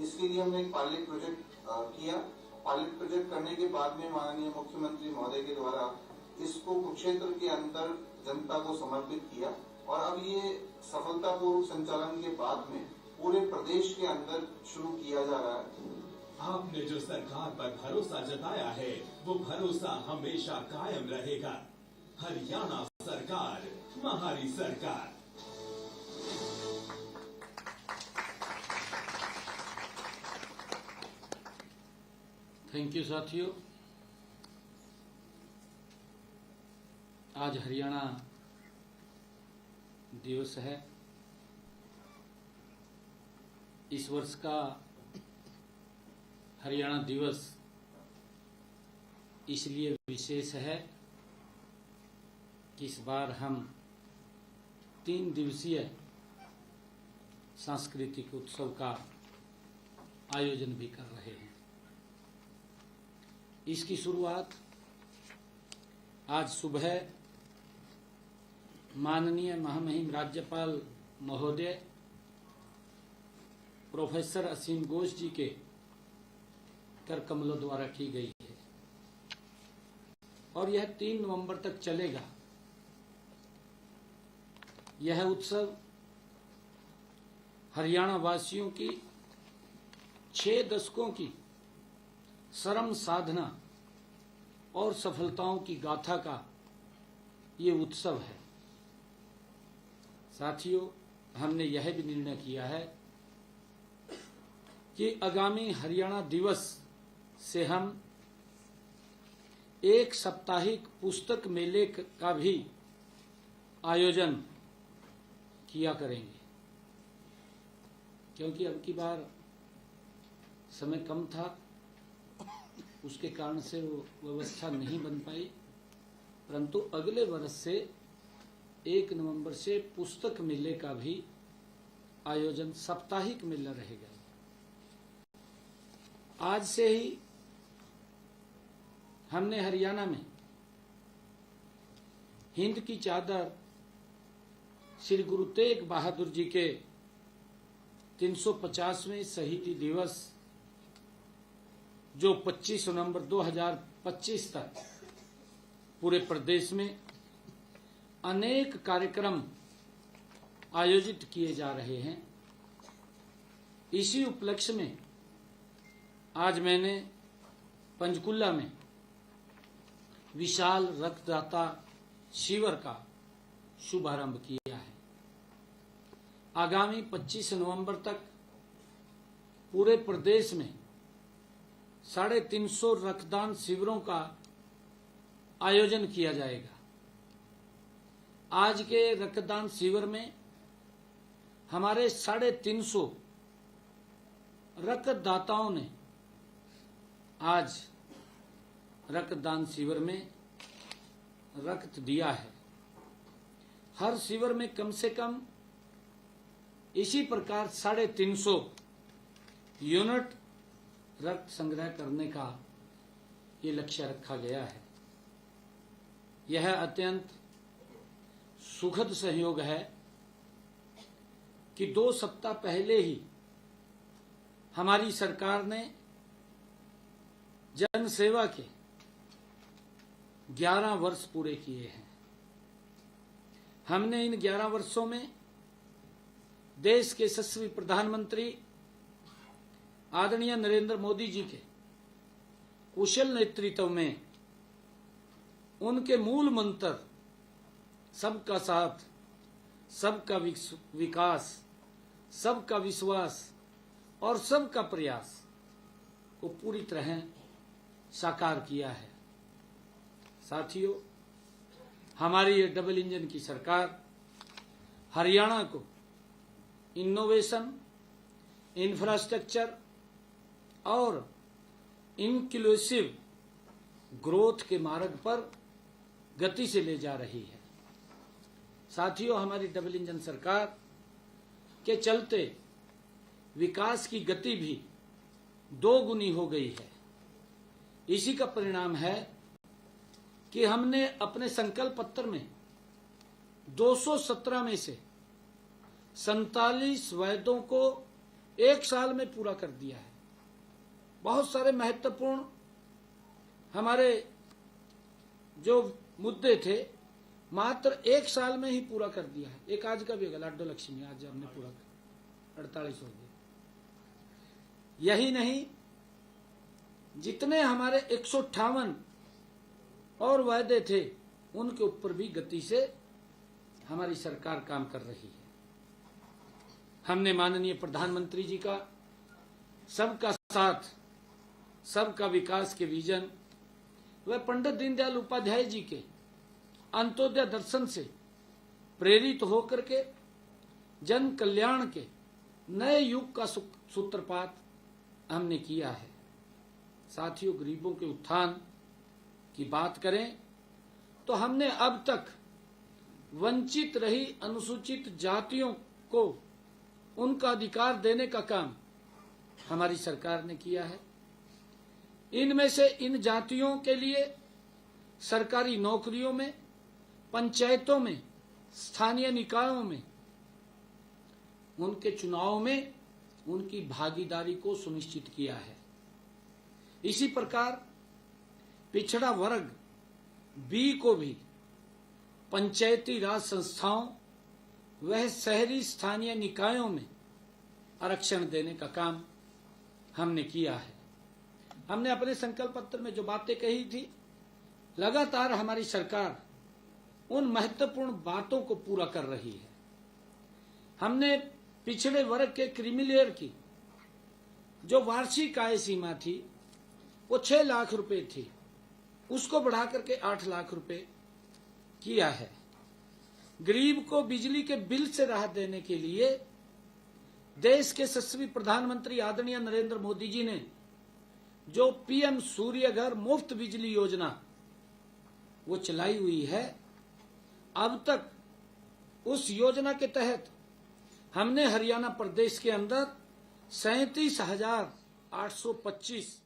इसके लिए हमने एक पायलट प्रोजेक्ट किया। पायलट प्रोजेक्ट करने के बाद में माननीय मुख्यमंत्री महोदय के द्वारा इसको कुरुक्षेत्र के अंदर जनता को समर्पित किया और अब ये सफलतापूर्वक संचालन के बाद में पूरे प्रदेश के अंदर शुरू किया जा रहा है। आपने जो सरकार पर भरोसा जताया है वो भरोसा हमेशा कायम रहेगा। हरियाणा सरकार, हमारी सरकार। थैंक यू साथियों। आज हरियाणा दिवस है। इस वर्ष का हरियाणा दिवस इसलिए विशेष है कि इस बार हम 3 दिवसीय सांस्कृतिक उत्सव का आयोजन भी कर रहे हैं। इसकी शुरुआत आज सुबह माननीय महामहिम राज्यपाल महोदय प्रोफेसर असीम घोष जी के कर कमलों द्वारा की गई है और यह 3 नवंबर तक चलेगा। यह उत्सव हरियाणा वासियों की 6 दशकों की श्रम साधना और सफलताओं की गाथा का ये उत्सव है। साथियों, हमने यह भी निर्णय किया है कि आगामी हरियाणा दिवस से हम एक साप्ताहिक पुस्तक मेले का भी आयोजन किया करेंगे, क्योंकि अब की बार समय कम था, उसके कारण से वो व्यवस्था नहीं बन पाई। परंतु अगले वर्ष से 1 नवंबर से पुस्तक मेले का भी आयोजन, साप्ताहिक मेला रहेगा। आज से ही हमने हरियाणा में हिंद की चादर श्री गुरु तेग बहादुर जी के 350वें शहीदी दिवस, जो 25 नवंबर 2025 तक पूरे प्रदेश में अनेक कार्यक्रम आयोजित किए जा रहे हैं। इसी उपलक्ष्य में आज मैंने पंचकुला में विशाल रक्तदाता शिविर का शुभारंभ किया है। आगामी 25 नवंबर तक पूरे प्रदेश में 350 रक्तदान शिविरों का आयोजन किया जाएगा। आज के रक्तदान शिविर में हमारे 350 रक्तदाताओं ने आज रक्तदान शिविर में रक्त दिया है। हर शिविर में कम से कम इसी प्रकार 350 यूनिट रक्त संग्रह करने का ये लक्ष्य रखा गया है। यह अत्यंत सुखद सहयोग है कि 2 सप्ताह पहले ही हमारी सरकार ने जन सेवा के 11 वर्ष पूरे किए हैं। हमने इन 11 वर्षों में देश के यशस्वी प्रधानमंत्री आदरणीय नरेंद्र मोदी जी के कुशल नेतृत्व में उनके मूल मंत्र सबका साथ, सबका विकास, सबका विश्वास और सबका प्रयास को पूरी तरह साकार किया है। साथियों, हमारी ये डबल इंजन की सरकार हरियाणा को इनोवेशन, इंफ्रास्ट्रक्चर और इंक्लूसिव ग्रोथ के मार्ग पर गति से ले जा रही है। साथियों, हमारी डबल इंजन सरकार के चलते विकास की गति भी 2 गुनी हो गई है। इसी का परिणाम है कि हमने अपने संकल्प पत्र में 217 में से 47 वायदों को 1 साल में पूरा कर दिया है। बहुत सारे महत्वपूर्ण हमारे जो मुद्दे थे मात्र 1 साल में ही पूरा कर दिया है। एक आज का भी लाडो लक्ष्मी आज हमने पूरा 48 हो गए। यही नहीं, जितने हमारे 158 और वायदे थे उनके ऊपर भी गति से हमारी सरकार काम कर रही है। हमने माननीय प्रधानमंत्री जी का सबका साथ, सबका विकास के विजन व पंडित दीनदयाल उपाध्याय जी के अंत्योदय दर्शन से प्रेरित होकर के जन कल्याण के नए युग का सूत्रपात हमने किया है। साथियों, गरीबों के उत्थान की बात करें तो हमने अब तक वंचित रही अनुसूचित जातियों को उनका अधिकार देने का काम हमारी सरकार ने किया है। इनमें से इन जातियों के लिए सरकारी नौकरियों में, पंचायतों में, स्थानीय निकायों में, उनके चुनाव में उनकी भागीदारी को सुनिश्चित किया है। इसी प्रकार पिछड़ा वर्ग बी को भी पंचायती राज संस्थाओं वह शहरी स्थानीय निकायों में आरक्षण देने का काम हमने किया है। हमने अपने संकल्प पत्र में जो बातें कही थी, लगातार हमारी सरकार उन महत्वपूर्ण बातों को पूरा कर रही है। हमने पिछड़े वर्ग के क्रीमीलेयर की जो वार्षिक आय सीमा थी वो 6 लाख रुपए थी, उसको बढ़ा करके 8 लाख रुपए किया है। गरीब को बिजली के बिल से राहत देने के लिए देश के यशस्वी प्रधानमंत्री आदरणीय नरेंद्र मोदी जी ने जो पीएम सूर्य घर मुफ्त बिजली योजना वो चलाई हुई है, अब तक उस योजना के तहत हमने हरियाणा प्रदेश के अंदर 37,825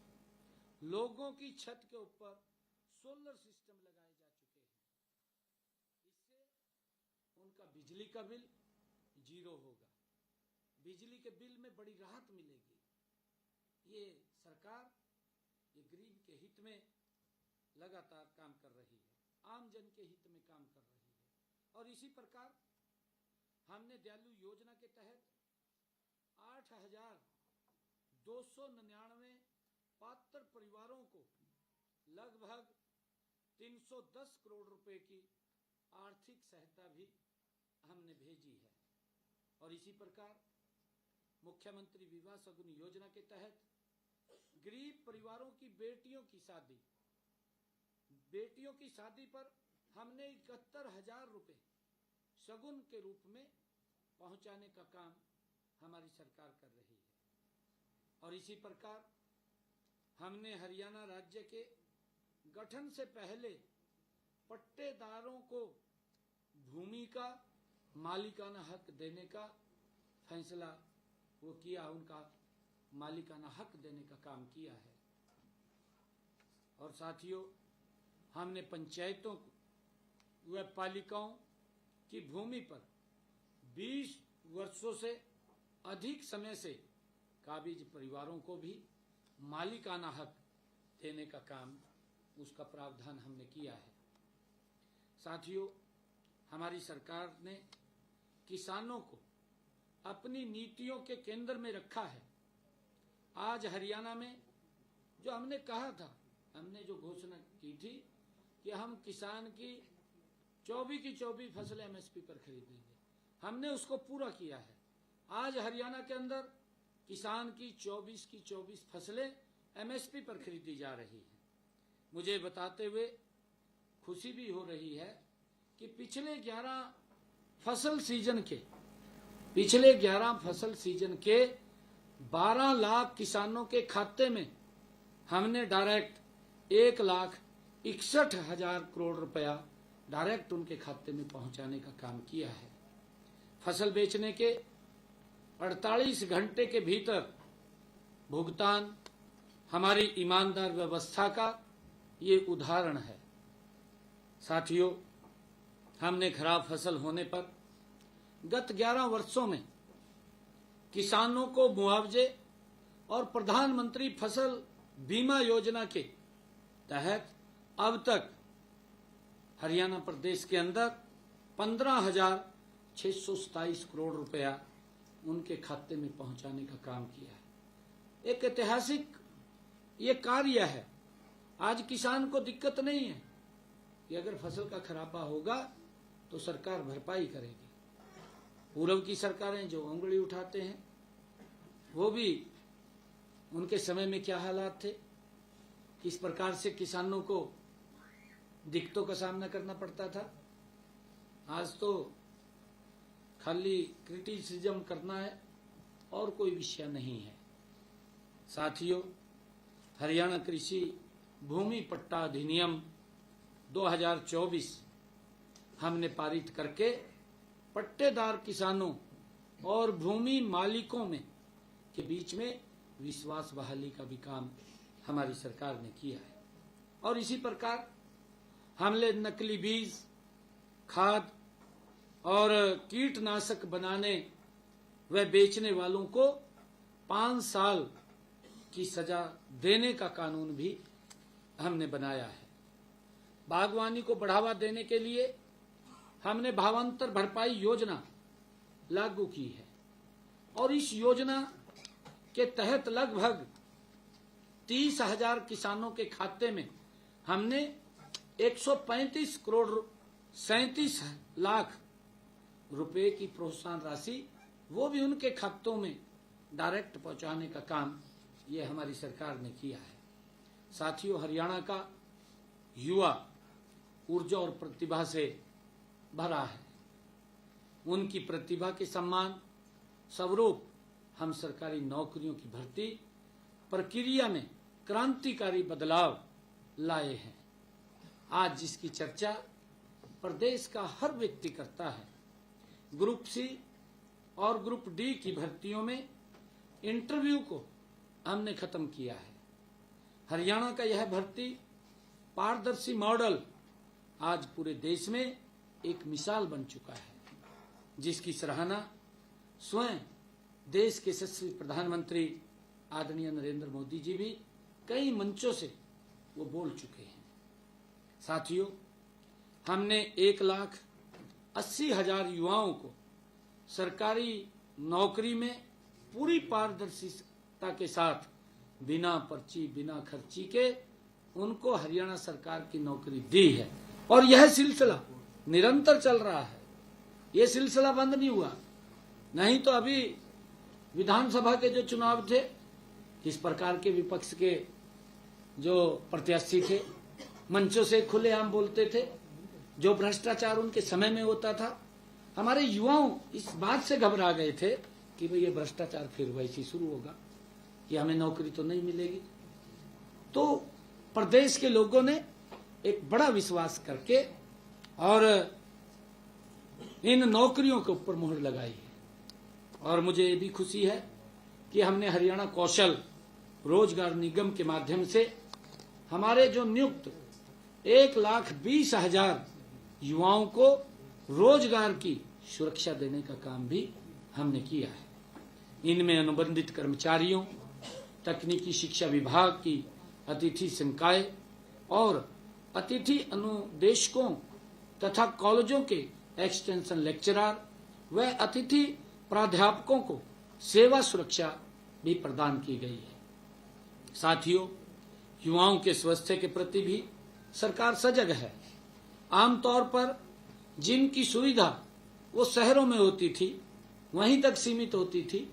लोगों की छत के ऊपर सोलर सिस्टम लगाए जा चुके हैं। इससे उनका बिजली का बिल 0 होगा, बिजली के बिल में बड़ी राहत मिलेगी। ये सरकार ये गरीब के हित में लगातार काम कर रही है, आम जन के हित में काम कर रही है। और इसी प्रकार हमने दयालु योजना के तहत 8,299 पात्र परिवारों को लगभग 310 करोड़ रुपए की आर्थिक सहायता भी हमने भेजी है। और इसी प्रकार मुख्यमंत्री विवाह शगुन योजना के तहत गरीब परिवारों की बेटियों की शादी पर हमने 71,000 रुपए शगुन के रूप में पहुंचाने का काम हमारी सरकार कर रही है। और इसी प्रकार हमने हरियाणा राज्य के गठन से पहले पट्टेदारों को भूमि का मालिकाना हक देने का फैसला वो किया, उनका मालिकाना हक देने का काम किया है। और साथियों, हमने पंचायतों को व पालिकाओं की भूमि पर 20 वर्षों से अधिक समय से काबिज परिवारों को भी मालिकाना हक देने का काम, उसका प्रावधान हमने किया है। साथियों, हमारी सरकार ने किसानों को अपनी नीतियों के केंद्र में रखा है। आज हरियाणा में जो हमने कहा था, हमने जो घोषणा की थी कि हम किसान की 24 फसलें एमएसपी पर खरीदेंगे, हमने उसको पूरा किया है। आज हरियाणा के अंदर किसान की 24 फसलें एमएसपी पर खरीदी जा रही हैं। मुझे बताते हुए खुशी भी हो रही है कि पिछले 11 फसल सीजन के 12 लाख किसानों के खाते में हमने डायरेक्ट 1,61,000 करोड़ रुपया डायरेक्ट उनके खाते में पहुंचाने का काम किया है। फसल बेचने के 48 घंटे के भीतर भुगतान हमारी ईमानदार व्यवस्था का ये उदाहरण है। साथियों, हमने खराब फसल होने पर गत 11 वर्षों में किसानों को मुआवजे और प्रधानमंत्री फसल बीमा योजना के तहत अब तक हरियाणा प्रदेश के अंदर 15,627 करोड़ रुपया उनके खाते में पहुंचाने का काम किया है। एक ऐतिहासिक ये कार्य है। आज किसान को दिक्कत नहीं है कि अगर फसल का खराबा होगा तो सरकार भरपाई करेगी। पूर्व की सरकारें जो उंगली उठाते हैं, वो भी उनके समय में क्या हालात थे, किस प्रकार से किसानों को दिक्कतों का सामना करना पड़ता था। आज तो खाली क्रिटिसिज्म करना है और कोई विषय नहीं है। साथियों, हरियाणा कृषि भूमि पट्टा अधिनियम 2024 हमने पारित करके पट्टेदार किसानों और भूमि मालिकों में के बीच में विश्वास बहाली का भी काम हमारी सरकार ने किया है। और इसी प्रकार हमने नकली बीज, खाद और कीटनाशक बनाने व बेचने वालों को 5 साल की सजा देने का कानून भी हमने बनाया है। बागवानी को बढ़ावा देने के लिए हमने भावांतर भरपाई योजना लागू की है और इस योजना के तहत लगभग 30,000 किसानों के खाते में हमने 135 करोड़ 37 लाख रुपए की प्रोत्साहन राशि वो भी उनके खातों में डायरेक्ट पहुंचाने का काम ये हमारी सरकार ने किया है। साथियों, हरियाणा का युवा ऊर्जा और प्रतिभा से भरा है। उनकी प्रतिभा के सम्मान स्वरूप हम सरकारी नौकरियों की भर्ती प्रक्रिया में क्रांतिकारी बदलाव लाए हैं। आज जिसकी चर्चा प्रदेश का हर व्यक्ति करता है, ग्रुप सी और ग्रुप डी की भर्तियों में इंटरव्यू को हमने खत्म किया है। हरियाणा का यह भर्ती पारदर्शी मॉडल आज पूरे देश में एक मिसाल बन चुका है, जिसकी सराहना स्वयं देश के यशस्वी प्रधानमंत्री आदरणीय नरेंद्र मोदी जी भी कई मंचों से वो बोल चुके हैं। साथियों, हमने 1,80,000 युवाओं को सरकारी नौकरी में पूरी पारदर्शिता के साथ बिना पर्ची बिना खर्ची के उनको हरियाणा सरकार की नौकरी दी है और यह सिलसिला निरंतर चल रहा है। यह सिलसिला बंद नहीं हुआ। नहीं तो अभी विधानसभा के जो चुनाव थे, किस प्रकार के विपक्ष के जो प्रत्याशी थे मंचों से खुलेआम बोलते थे, जो भ्रष्टाचार उनके समय में होता था। हमारे युवाओं इस बात से घबरा गए थे कि भाई ये भ्रष्टाचार फिर वैसे शुरू होगा कि हमें नौकरी तो नहीं मिलेगी। तो प्रदेश के लोगों ने एक बड़ा विश्वास करके और इन नौकरियों के ऊपर मुहर लगाई है। और मुझे ये भी खुशी है कि हमने हरियाणा कौशल रोजगार निगम के माध्यम से हमारे जो नियुक्त 1,20,000 युवाओं को रोजगार की सुरक्षा देने का काम भी हमने किया है। इनमें अनुबंधित कर्मचारियों, तकनीकी शिक्षा विभाग की अतिथि संकाय और अतिथि अनुदेशकों तथा कॉलेजों के एक्सटेंशन लेक्चरर व अतिथि प्राध्यापकों को सेवा सुरक्षा भी प्रदान की गई है। साथियों, युवाओं के स्वास्थ्य के प्रति भी सरकार सजग है। आमतौर पर जिनकी सुविधा वो शहरों में होती थी, वहीं तक सीमित होती थी,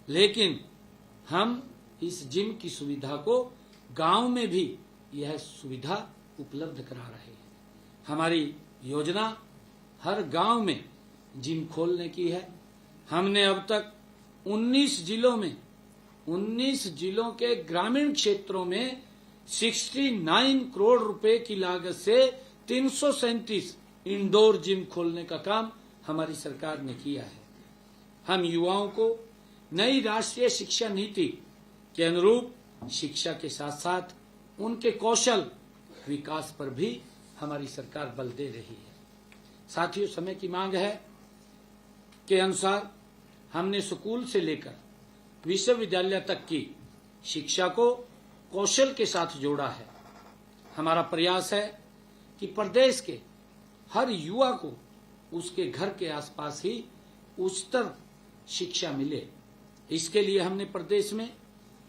लेकिन हम इस जिम की सुविधा को गांव में भी यह सुविधा उपलब्ध करा रहे हैं। हमारी योजना हर गांव में जिम खोलने की है। हमने अब तक 19 जिलों के ग्रामीण क्षेत्रों में 69 करोड़ रुपए की लागत से 337 इंडोर जिम खोलने का काम हमारी सरकार ने किया है। हम युवाओं को नई राष्ट्रीय शिक्षा नीति के अनुरूप शिक्षा के साथ साथ उनके कौशल विकास पर भी हमारी सरकार बल दे रही है। साथियों, समय की मांग है के अनुसार हमने स्कूल से लेकर विश्वविद्यालय तक की शिक्षा को कौशल के साथ जोड़ा है। हमारा प्रयास है कि प्रदेश के हर युवा को उसके घर के आसपास ही उच्चतर शिक्षा मिले। इसके लिए हमने प्रदेश में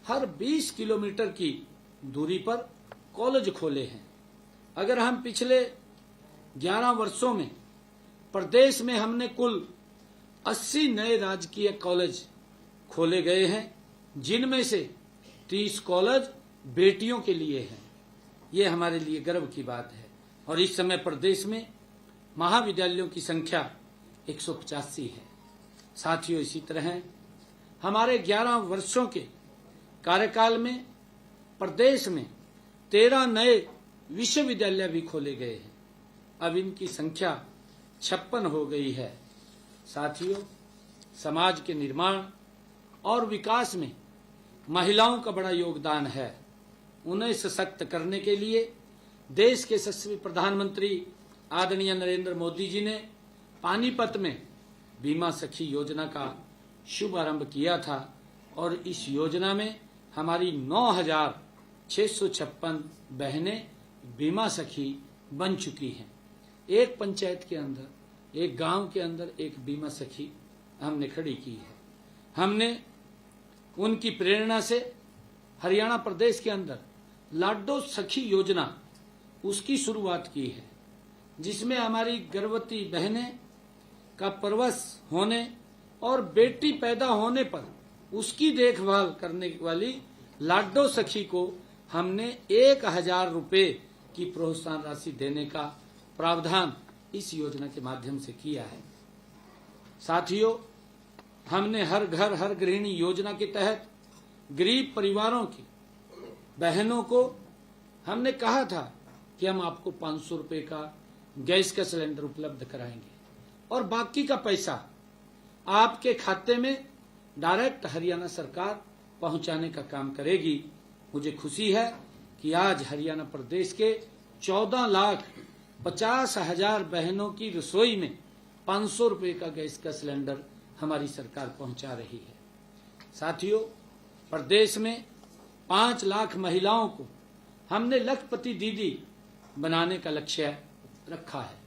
हर 20 किलोमीटर की दूरी पर कॉलेज खोले हैं। अगर हम पिछले 11 वर्षों में प्रदेश में हमने कुल 80 नए राजकीय कॉलेज खोले गए हैं, जिनमें से 30 कॉलेज बेटियों के लिए हैं। ये हमारे लिए गर्व की बात है। और इस समय प्रदेश में महाविद्यालयों की संख्या 185 है। साथियों, इसी तरह हमारे 11 वर्षों के कार्यकाल में प्रदेश में 13 नए विश्वविद्यालय भी खोले गए हैं। अब इनकी संख्या 56 हो गई है। साथियों, समाज के निर्माण और विकास में महिलाओं का बड़ा योगदान है। उन्हें सशक्त करने के लिए देश के यशस्वी प्रधानमंत्री आदरणीय नरेंद्र मोदी जी ने पानीपत में बीमा सखी योजना का शुभारंभ किया था और इस योजना में हमारी 9,656 बहनें बीमा सखी बन चुकी हैं। एक पंचायत के अंदर, एक गांव के अंदर एक बीमा सखी हमने खड़ी की है। हमने उनकी प्रेरणा से हरियाणा प्रदेश के अंदर लाडो सखी योजना उसकी शुरुआत की है, जिसमें हमारी गर्भवती बहनें का प्रसव होने और बेटी पैदा होने पर उसकी देखभाल करने वाली लाडो सखी को हमने 1,000 रुपए की प्रोत्साहन राशि देने का प्रावधान इस योजना के माध्यम से किया है। साथियों, हमने हर घर हर गृहिणी योजना के तहत गरीब परिवारों की बहनों को हमने कहा था कि हम आपको 500 रुपए का गैस का सिलेंडर उपलब्ध कराएंगे और बाकी का पैसा आपके खाते में डायरेक्ट हरियाणा सरकार पहुंचाने का काम करेगी। मुझे खुशी है कि आज हरियाणा प्रदेश के 14,50,000 बहनों की रसोई में 500 रुपए का गैस का सिलेंडर हमारी सरकार पहुंचा रही है। साथियों, प्रदेश में 5 लाख महिलाओं को हमने लखपति दीदी बनाने का लक्ष्य रखा है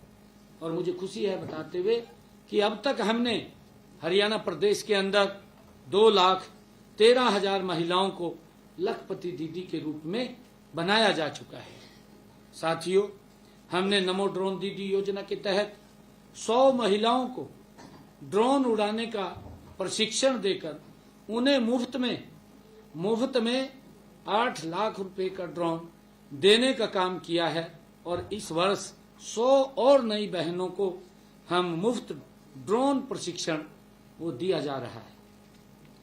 और मुझे खुशी है बताते हुए कि अब तक हमने हरियाणा प्रदेश के अंदर 2,13,000 महिलाओं को लखपति दीदी के रूप में बनाया जा चुका है। साथियों, हमने नमो ड्रोन दीदी योजना के तहत 100 महिलाओं को ड्रोन उड़ाने का प्रशिक्षण देकर उन्हें मुफ्त में 8 लाख रुपए का ड्रोन देने का काम किया है और इस वर्ष 100 और नई बहनों को हम मुफ्त ड्रोन प्रशिक्षण वो दिया जा रहा है।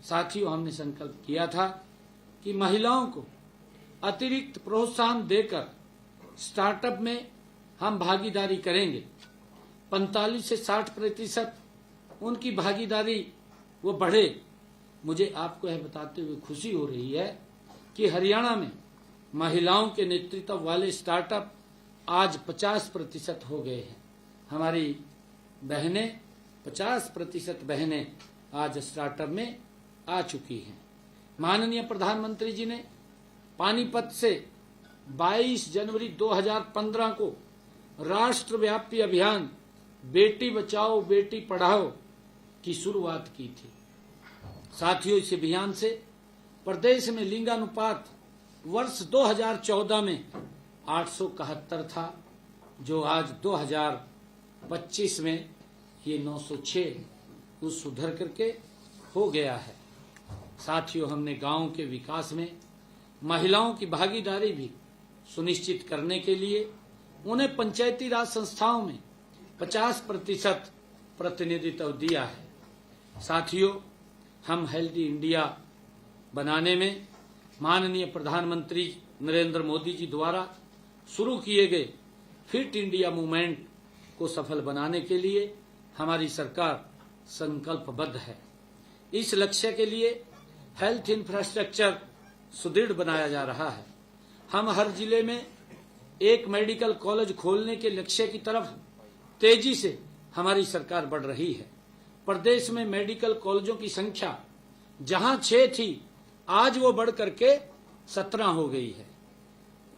साथियों, हमने संकल्प किया था कि महिलाओं को अतिरिक्त प्रोत्साहन देकर स्टार्टअप में हम भागीदारी करेंगे। 45 से 60% उनकी भागीदारी वो बढ़े। मुझे आपको यह बताते हुए खुशी हो रही है कि हरियाणा में महिलाओं के नेतृत्व वाले स्टार्टअप आज 50% हो गए हैं। हमारी बहनें 50% बहनें आज स्टार्टअप में आ चुकी हैं। माननीय प्रधानमंत्री जी ने पानीपत से 22 जनवरी 2015 को राष्ट्रव्यापी अभियान बेटी बचाओ बेटी पढ़ाओ की शुरुआत की थी। साथियों, इस अभियान से प्रदेश में लिंगानुपात वर्ष 2014 में 871 था, जो आज 2025 में ये 906 उस सुधर करके हो गया है। साथियों, हमने गांव के विकास में महिलाओं की भागीदारी भी सुनिश्चित करने के लिए उन्हें पंचायती राज संस्थाओं में 50% प्रतिनिधित्व दिया है। साथियों, हम हेल्दी इंडिया बनाने में माननीय प्रधानमंत्री नरेंद्र मोदी जी द्वारा शुरू किए गए फिट इंडिया मूवमेंट को सफल बनाने के लिए हमारी सरकार संकल्पबद्ध है। इस लक्ष्य के लिए हेल्थ इंफ्रास्ट्रक्चर सुदृढ़ बनाया जा रहा है। हम हर जिले में एक मेडिकल कॉलेज खोलने के लक्ष्य की तरफ तेजी से हमारी सरकार बढ़ रही है। प्रदेश में मेडिकल कॉलेजों की संख्या जहां 6 थी, आज वो बढ़ करके 17 हो गई है।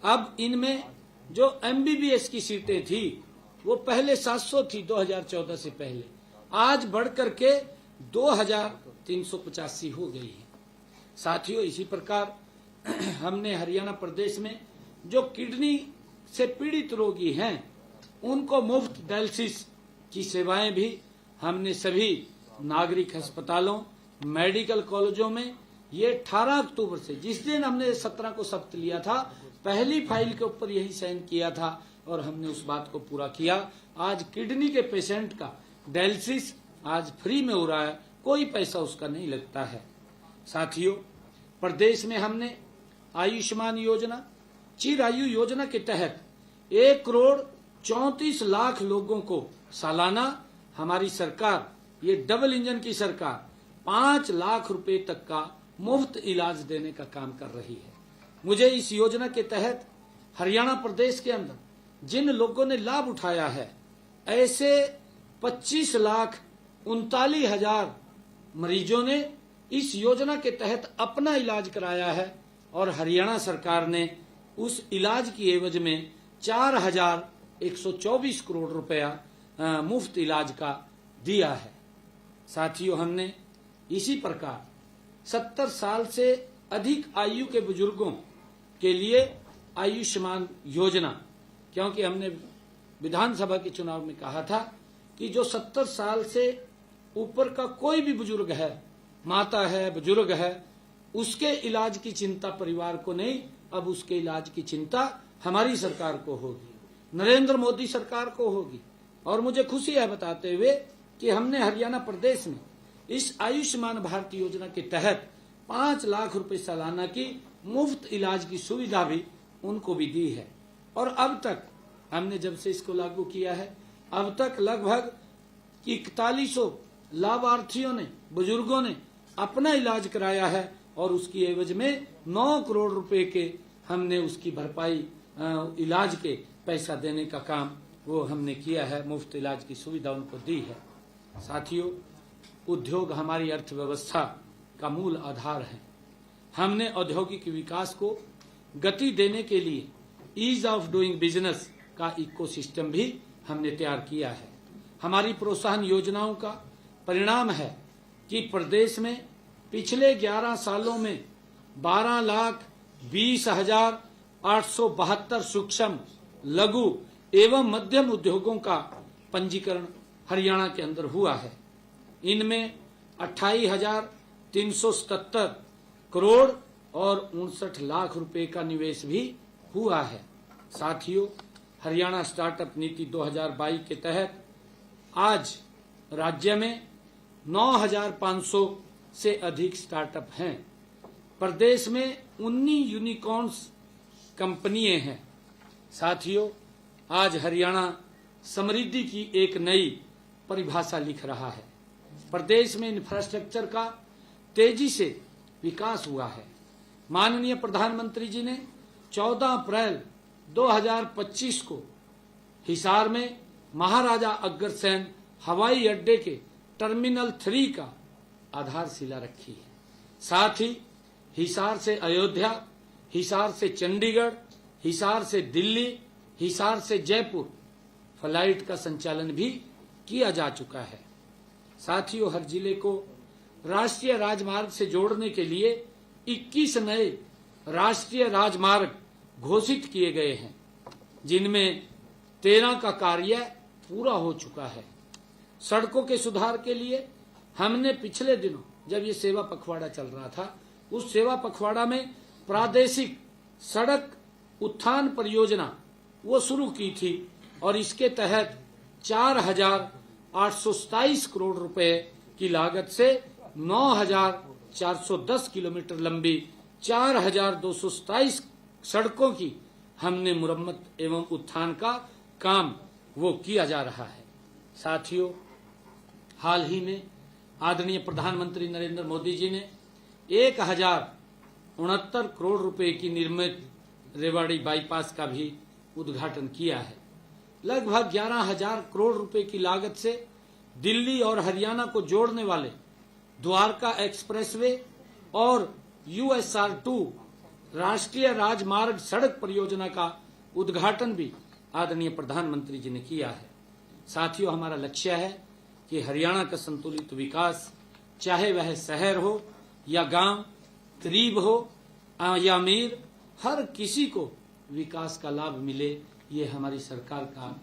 अब इनमें जो MBBS की सीटें थी वो पहले 700 थी 2014 से पहले, आज बढ़ करके 2,385 हो गई है। साथियों, इसी प्रकार हमने हरियाणा प्रदेश में जो किडनी से पीड़ित रोगी हैं उनको मुफ्त डायलिसिस की सेवाएं भी हमने सभी नागरिक अस्पतालों मेडिकल कॉलेजों में ये 18 अक्टूबर से, जिस दिन हमने 17 को शपथ लिया था, पहली फाइल के ऊपर यही साइन किया था और हमने उस बात को पूरा किया। आज किडनी के पेशेंट का डायलिसिस आज फ्री में हो रहा है, कोई पैसा उसका नहीं लगता है। साथियों, प्रदेश में हमने आयुष्मान योजना, चिरायु योजना के तहत 1 करोड़ 34 लाख लोगों को सालाना हमारी सरकार, ये डबल इंजन की सरकार, 5 लाख रुपए तक का मुफ्त इलाज देने का काम कर रही है। मुझे इस योजना के तहत हरियाणा प्रदेश के अंदर जिन लोगों ने लाभ उठाया है, ऐसे 25,39,000 मरीजों ने इस योजना के तहत अपना इलाज कराया है और हरियाणा सरकार ने उस इलाज की एवज में 4,124 करोड़ रुपया मुफ्त इलाज का दिया है। साथियों, हमने इसी प्रकार 70 साल से अधिक आयु के बुजुर्गों के लिए आयुष्मान योजना, क्योंकि हमने विधानसभा के चुनाव में कहा था कि जो 70 साल से ऊपर का कोई भी बुजुर्ग है, माता है, बुजुर्ग है, उसके इलाज की चिंता परिवार को नहीं, अब उसके इलाज की चिंता हमारी सरकार को होगी, नरेंद्र मोदी सरकार को होगी। और मुझे खुशी है बताते हुए कि हमने हरियाणा प्रदेश में इस आयुष्मान भारत योजना के तहत 5 लाख रुपए सालाना की मुफ्त इलाज की सुविधा भी उनको भी दी है। और अब तक हमने जब से इसको लागू किया है, अब तक लगभग 4100 लाभार्थियों ने, बुजुर्गों ने अपना इलाज कराया है और उसकी एवज में 9 करोड़ रुपए के हमने उसकी भरपाई, इलाज के पैसा देने का काम वो हमने किया है, मुफ्त इलाज की सुविधा उनको दी है। साथियों, उद्योग हमारी अर्थव्यवस्था का मूल आधार है। हमने औद्योगिक विकास को गति देने के लिए ईज ऑफ डूइंग बिजनेस का इकोसिस्टम भी हमने तैयार किया है। हमारी प्रोत्साहन योजनाओं का परिणाम है कि प्रदेश में पिछले 11 सालों में 12,20,872 सूक्ष्म, लघु एवं मध्यम उद्योगों का पंजीकरण हरियाणा के अंदर हुआ है। इनमें 28,377 करोड़ और 59 लाख रुपए का निवेश भी हुआ है। साथियों, हरियाणा स्टार्टअप नीति 2022 के तहत आज राज्य में 9,500 से अधिक स्टार्टअप हैं। प्रदेश में 19 यूनिकॉर्न्स कंपनियां हैं। साथियों, आज हरियाणा समृद्धि की एक नई परिभाषा लिख रहा है। प्रदेश में इंफ्रास्ट्रक्चर का तेजी से विकास हुआ है। माननीय प्रधानमंत्री जी ने 14 अप्रैल 2025 को हिसार में महाराजा अग्रसेन हवाई अड्डे के टर्मिनल 3 का आधारशिला रखी है। साथ ही हिसार से अयोध्या, हिसार से चंडीगढ़, हिसार से दिल्ली, हिसार से जयपुर फ्लाइट का संचालन भी किया जा चुका है। साथियों, हर जिले को राष्ट्रीय राजमार्ग से जोड़ने के लिए 21 नए राष्ट्रीय राजमार्ग घोषित किए गए हैं, जिनमें 13 का कार्य पूरा हो चुका है। सड़कों के सुधार के लिए हमने पिछले दिनों, जब ये सेवा पखवाड़ा चल रहा था, उस सेवा पखवाड़ा में प्रादेशिक सड़क उत्थान परियोजना वो शुरू की थी और इसके तहत 4,827 करोड़ रुपए की लागत से 9,410 किलोमीटर लंबी 4,227 सड़कों की हमने मुरम्मत एवं उत्थान का काम वो किया जा रहा है। साथियों, हाल ही में आदरणीय प्रधानमंत्री नरेंद्र मोदी जी ने 1,069 करोड़ रुपए की निर्मित रेवाड़ी बाईपास का भी उद्घाटन किया है। लगभग 11,000 करोड़ रुपए की लागत से दिल्ली और हरियाणा को जोड़ने वाले द्वारका एक्सप्रेसवे और USR2 राष्ट्रीय राजमार्ग सड़क परियोजना का उद्घाटन भी आदरणीय प्रधानमंत्री जी ने किया है। साथियों, हमारा लक्ष्य है कि हरियाणा का संतुलित विकास, चाहे वह शहर हो या गांव, गरीब हो या अमीर, हर किसी को विकास का लाभ मिले, ये हमारी सरकार का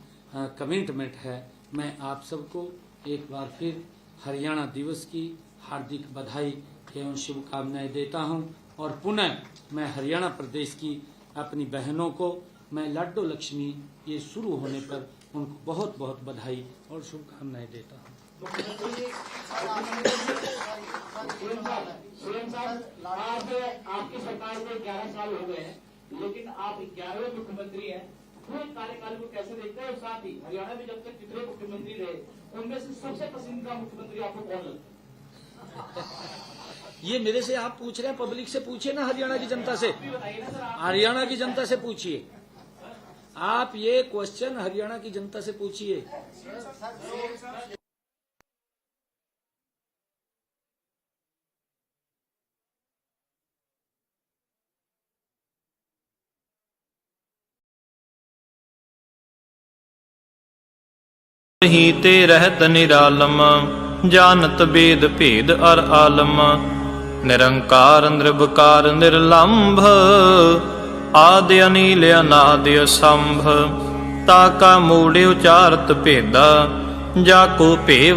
कमिटमेंट है। मैं आप सबको एक बार फिर हरियाणा दिवस की हार्दिक बधाई एवं शुभकामनाएं देता हूं और पुनः मैं हरियाणा प्रदेश की अपनी बहनों को मैं लाडो लक्ष्मी ये शुरू होने पर उनको बहुत बहुत बधाई और शुभकामनाएं देता हूं। आज आपकी सरकार को 11 साल हो गए हैं, लेकिन आप 11वें मुख्यमंत्री हैं। वो कार्यकाल को कैसे देखते हैं, और साथ ही हरियाणा में जब तक जितने मुख्यमंत्री रहे उनमें से सबसे पसंदीदा मुख्यमंत्री आपको कौन लगता है? ये मेरे से आप पूछ रहे हैं, पब्लिक से पूछिए ना, हरियाणा की जनता से, हरियाणा की जनता से पूछिए। आप ये क्वेश्चन हरियाणा की जनता से पूछिए। ही ते रहत निरालम, जानत वेद भेद अर आलम। निरंकार निर्विकार निर्लंभ, आदि अनील अनादि असंभ। ताका मूढ़ उचारत भेदा, जाको भेद